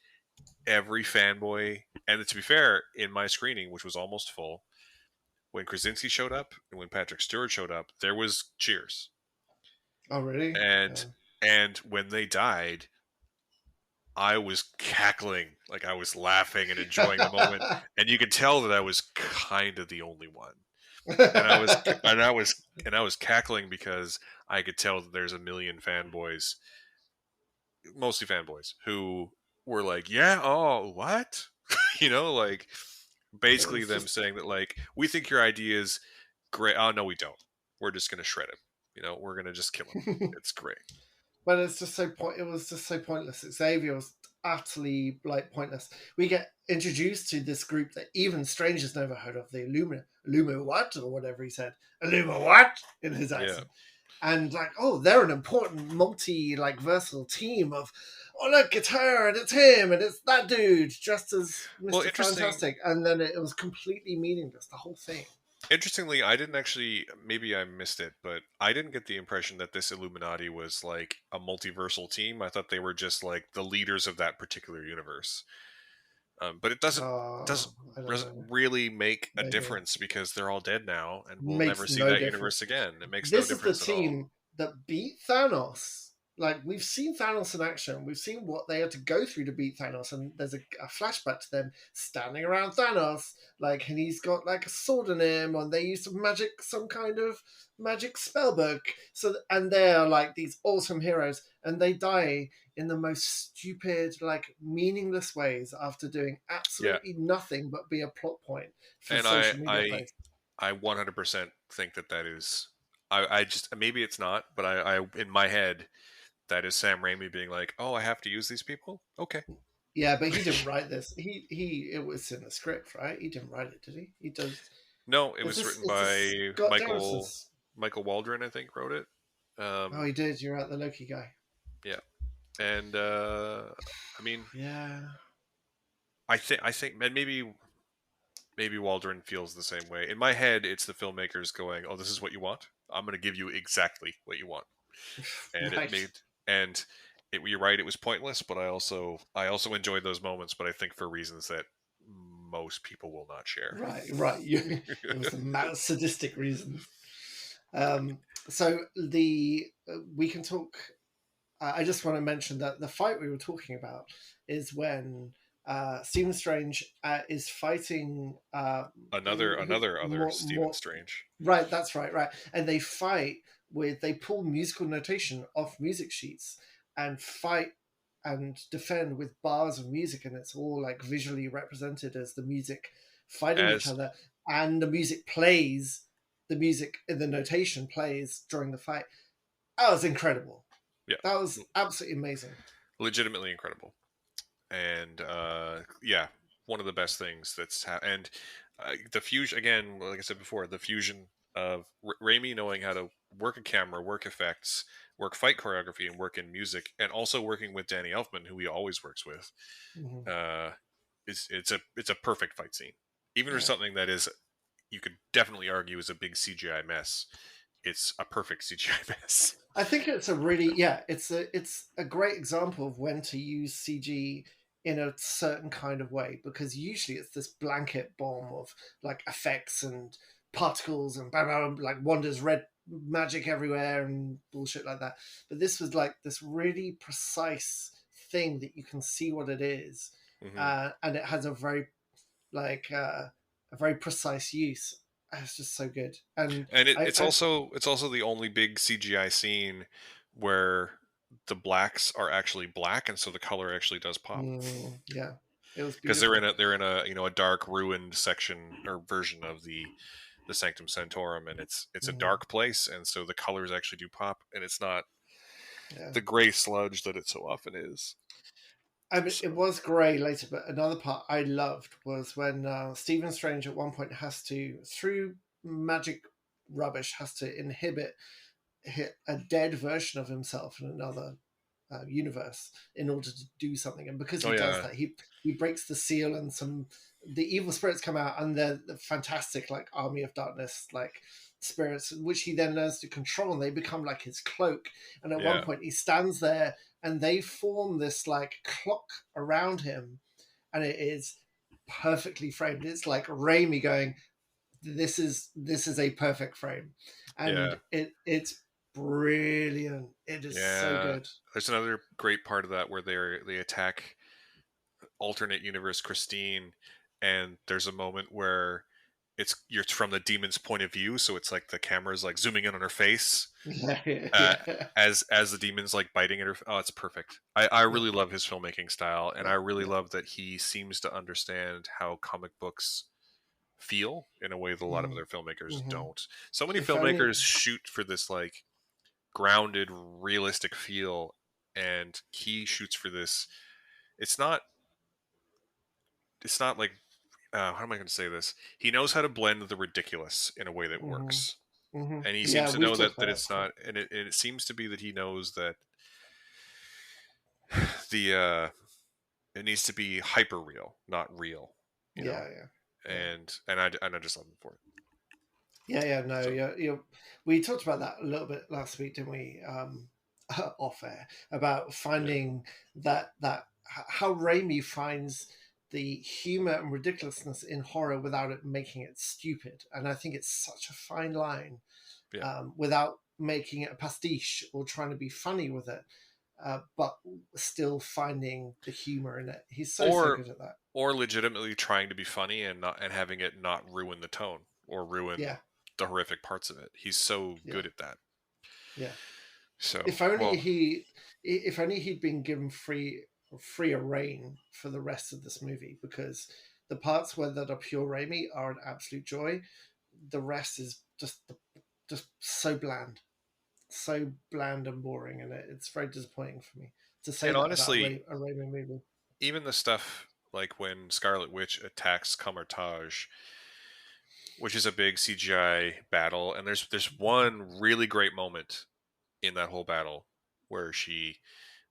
every fanboy. And to be fair, in my screening, which was almost full, when Krasinski showed up and when Patrick Stewart showed up, there was cheers. Oh, really? And and when they died, I was cackling, like I was laughing and enjoying the moment, and you could tell that I was kind of the only one. And I was and I was and I was cackling because I could tell that there's a million fanboys, mostly fanboys, who were like, "Yeah, oh, what?" Like It basically was them just, saying that like, "We think your idea is great." Oh no, we don't. We're just gonna shred him. We're gonna just kill him. It's great. but it's just so it was just so pointless. Xavier was utterly like pointless. We get introduced to this group that even strangers never heard of, the Illuma what, or whatever he said, Illuma what, in his Yeah. accent. And like, oh, they're an important multi like versatile team of, oh look, it's her and it's him and it's that dude dressed as Well, Mr. Fantastic. And then it was completely meaningless, the whole thing. interestingly, I didn't actually. Maybe I missed it, but I didn't get the impression that this Illuminati was like a multiversal team. I thought they were just like the leaders of that particular universe. But it doesn't Oh, doesn't I don't doesn't know. really make a Maybe. difference because they're all dead now, and we'll never Makes see no that universe difference. again. It makes no This is the difference at all. team that beat Thanos. Like, we've seen Thanos in action. We've seen what they had to go through to beat Thanos, and there's a flashback to them standing around Thanos, like, and he's got like a sword in him, and they use some kind of magic spell book. So, and they're like these awesome heroes, and they die in the most stupid, like meaningless ways after doing Yeah, absolutely nothing but be a plot point for and social media posts. I 100% think that is. I just, maybe it's not, but I in my head that is Sam Raimi being like, "Oh, I have to use these people." Okay. Yeah, but he didn't write this. It was in the script, right? He didn't write it, did he? He does. No, it Is was this? written Is this by Scott Derrison's? Michael Waldron, I think, wrote it. Oh, Um, he did. You're right, the Loki guy. yeah, and I mean, Yeah. I think, and maybe Waldron feels the same way. In my head, it's the filmmakers going, "Oh, this is what you want. I'm going to give you exactly what you want," and it Right. made and it. You're right, it was pointless, but I also enjoyed those moments, but I think for reasons that most people will not share. Right. Right. It was the sadistic reasons. Um. So the we can talk. I just want to mention that the fight we were talking about is when Stephen Strange is fighting Another other Stephen more. Strange. Right, that's right, right. And they fight they pull musical notation off music sheets and fight and defend with bars of music, and it's all like visually represented as the music fighting each As other, and the music in the notation plays during the fight. That was incredible. Yeah, That was absolutely amazing. legitimately incredible. And yeah, one of the best things and the fusion again, like I said before, the fusion of Raimi knowing how to work a camera, work effects, work fight choreography, and work in music, and also working with Danny Elfman, who he always works with. Mhm. Uh, it's a perfect fight scene, even for Yeah. something that is you could definitely argue is a big CGI mess, it's a perfect CGI mess. I think it's a really it's a great example of when to use CG in a certain kind of way, because usually it's this blanket bomb of like effects and particles and blah, blah, blah, like wanders red magic everywhere and bullshit like that. But this was like this really precise thing that you can see what it is, Hmm. and it has a very like a very precise use. It's just so good, and And I, it's I also the only big CGI scene where the blacks are actually black, and so the color actually does pop. yeah, it was Because beautiful. they're in a a dark ruined section or version of the Sanctum Sanctorum, and it's a Mm, dark place, and so the colors actually do pop, and it's not yeah. the gray sludge that it so often is. I mean, it So was grey later, but another part I loved was when Stephen Strange at one point has to, through magic rubbish, has to inhibit a dead version of himself in another universe in order to do something. And because oh he does yeah, that, he breaks the seal, and some the evil spirits come out, and they're the fantastic like army of darkness like spirits, which he then learns to control, and they become like his cloak. And at one yeah, point, he stands there, and they form this like clock around him, and it is perfectly framed. It's like Raimi going, this is a perfect frame, yeah, and it's brilliant. It is so yeah. good. There's another great part of that where they attack alternate universe Christine, and there's a moment where it's from the demon's point of view, so it's like the camera's like zooming in on her face, Yeah, uh, yeah, as the demon's like biting at her. Oh, it's perfect. I yeah, really love his filmmaking style, and yeah, I really yeah. love that he seems to understand how comic books feel in a way that a lot of Mm-hmm. other filmmakers Mm-hmm. don't. So many If only, filmmakers shoot for this like grounded, realistic feel, and he shoots for this. It's not. It's not like how am I going to say this? He knows how to blend the ridiculous in a way that mm-hmm. works, Mm-hmm. and he Yeah, seems to we've know talked that about that it's before. not. And it seems to be that he knows that the it needs to be hyper real, not real, you know. Yeah, yeah, yeah. And I just love him for it. Yeah, yeah, no, So yeah, we talked about that a little bit last week, didn't we? Off air, about yeah, finding that how Raimi finds the humor and ridiculousness in horror without it making it stupid, and I think it's such a fine line, yeah. without making it a pastiche or trying to be funny with it, but still finding the humor in it. He's so Or good at that. legitimately trying to be funny and not and having it not ruin the tone or ruin Yeah, the horrific parts of it. He's so yeah, good at that. yeah. So If only well, if only he'd been given freer reign for the rest of this movie, because the parts where that are pure Raimi are an absolute joy. The rest is just so bland and boring, and it's very disappointing for me to say and that about honestly, A Raimi movie. even the stuff like when Scarlet Witch attacks Camartage, which is a big CGI battle, and there's one really great moment in that whole battle where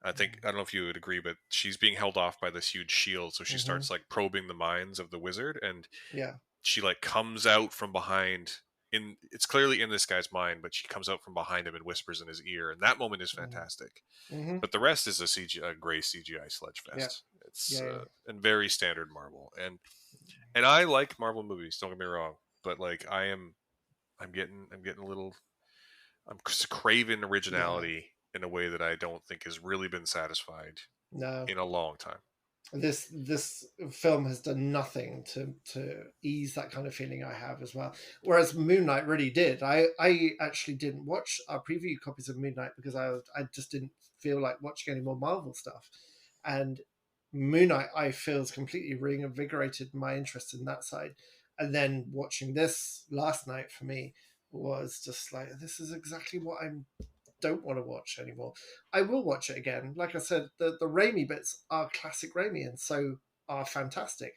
I think I don't know if you would agree, but she's being held off by this huge shield, so she Mm-hmm. starts like probing the minds of the wizard, and Yeah. she like comes out from behind. In it's clearly in this guy's mind, but she comes out from behind him and whispers in his ear, and that moment is fantastic. Mm-hmm. But the rest is a gray CGI sludge Yeah. fest. It's Yeah. and very standard Marvel, and I like Marvel movies. Don't get me wrong, but like I'm getting a little I'm craving Yeah. originality in a way that I don't think has really been satisfied No. in a long time. This film has done nothing to ease that kind of feeling I have as well. Whereas Moon Knight really did. I actually didn't watch our preview copies of Moon Knight because I just didn't feel like watching any more Marvel stuff. And Moon Knight I feel has completely reinvigorated my interest in that side. And then watching this last night for me was just like, this is exactly what I don't want to watch anymore. I will watch it again. Like I said, the Raimi bits are classic Raimi and so are fantastic.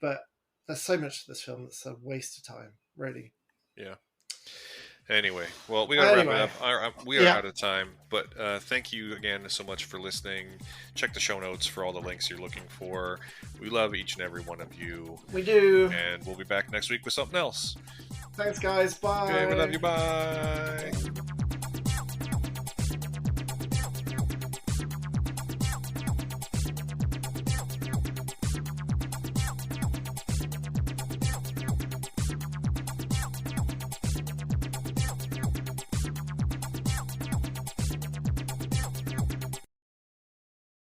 But there's so much to this film that's a waste of time, really. Yeah, Anyway, well, we got to wrap it Anyway, up. We are yeah, out of time, but thank you again so much for listening. Check the show notes for all the links you're looking for. We love each and every one of you, we do. and we'll be back next week with something else. Thanks, guys. Okay, we love Bye. you. Bye.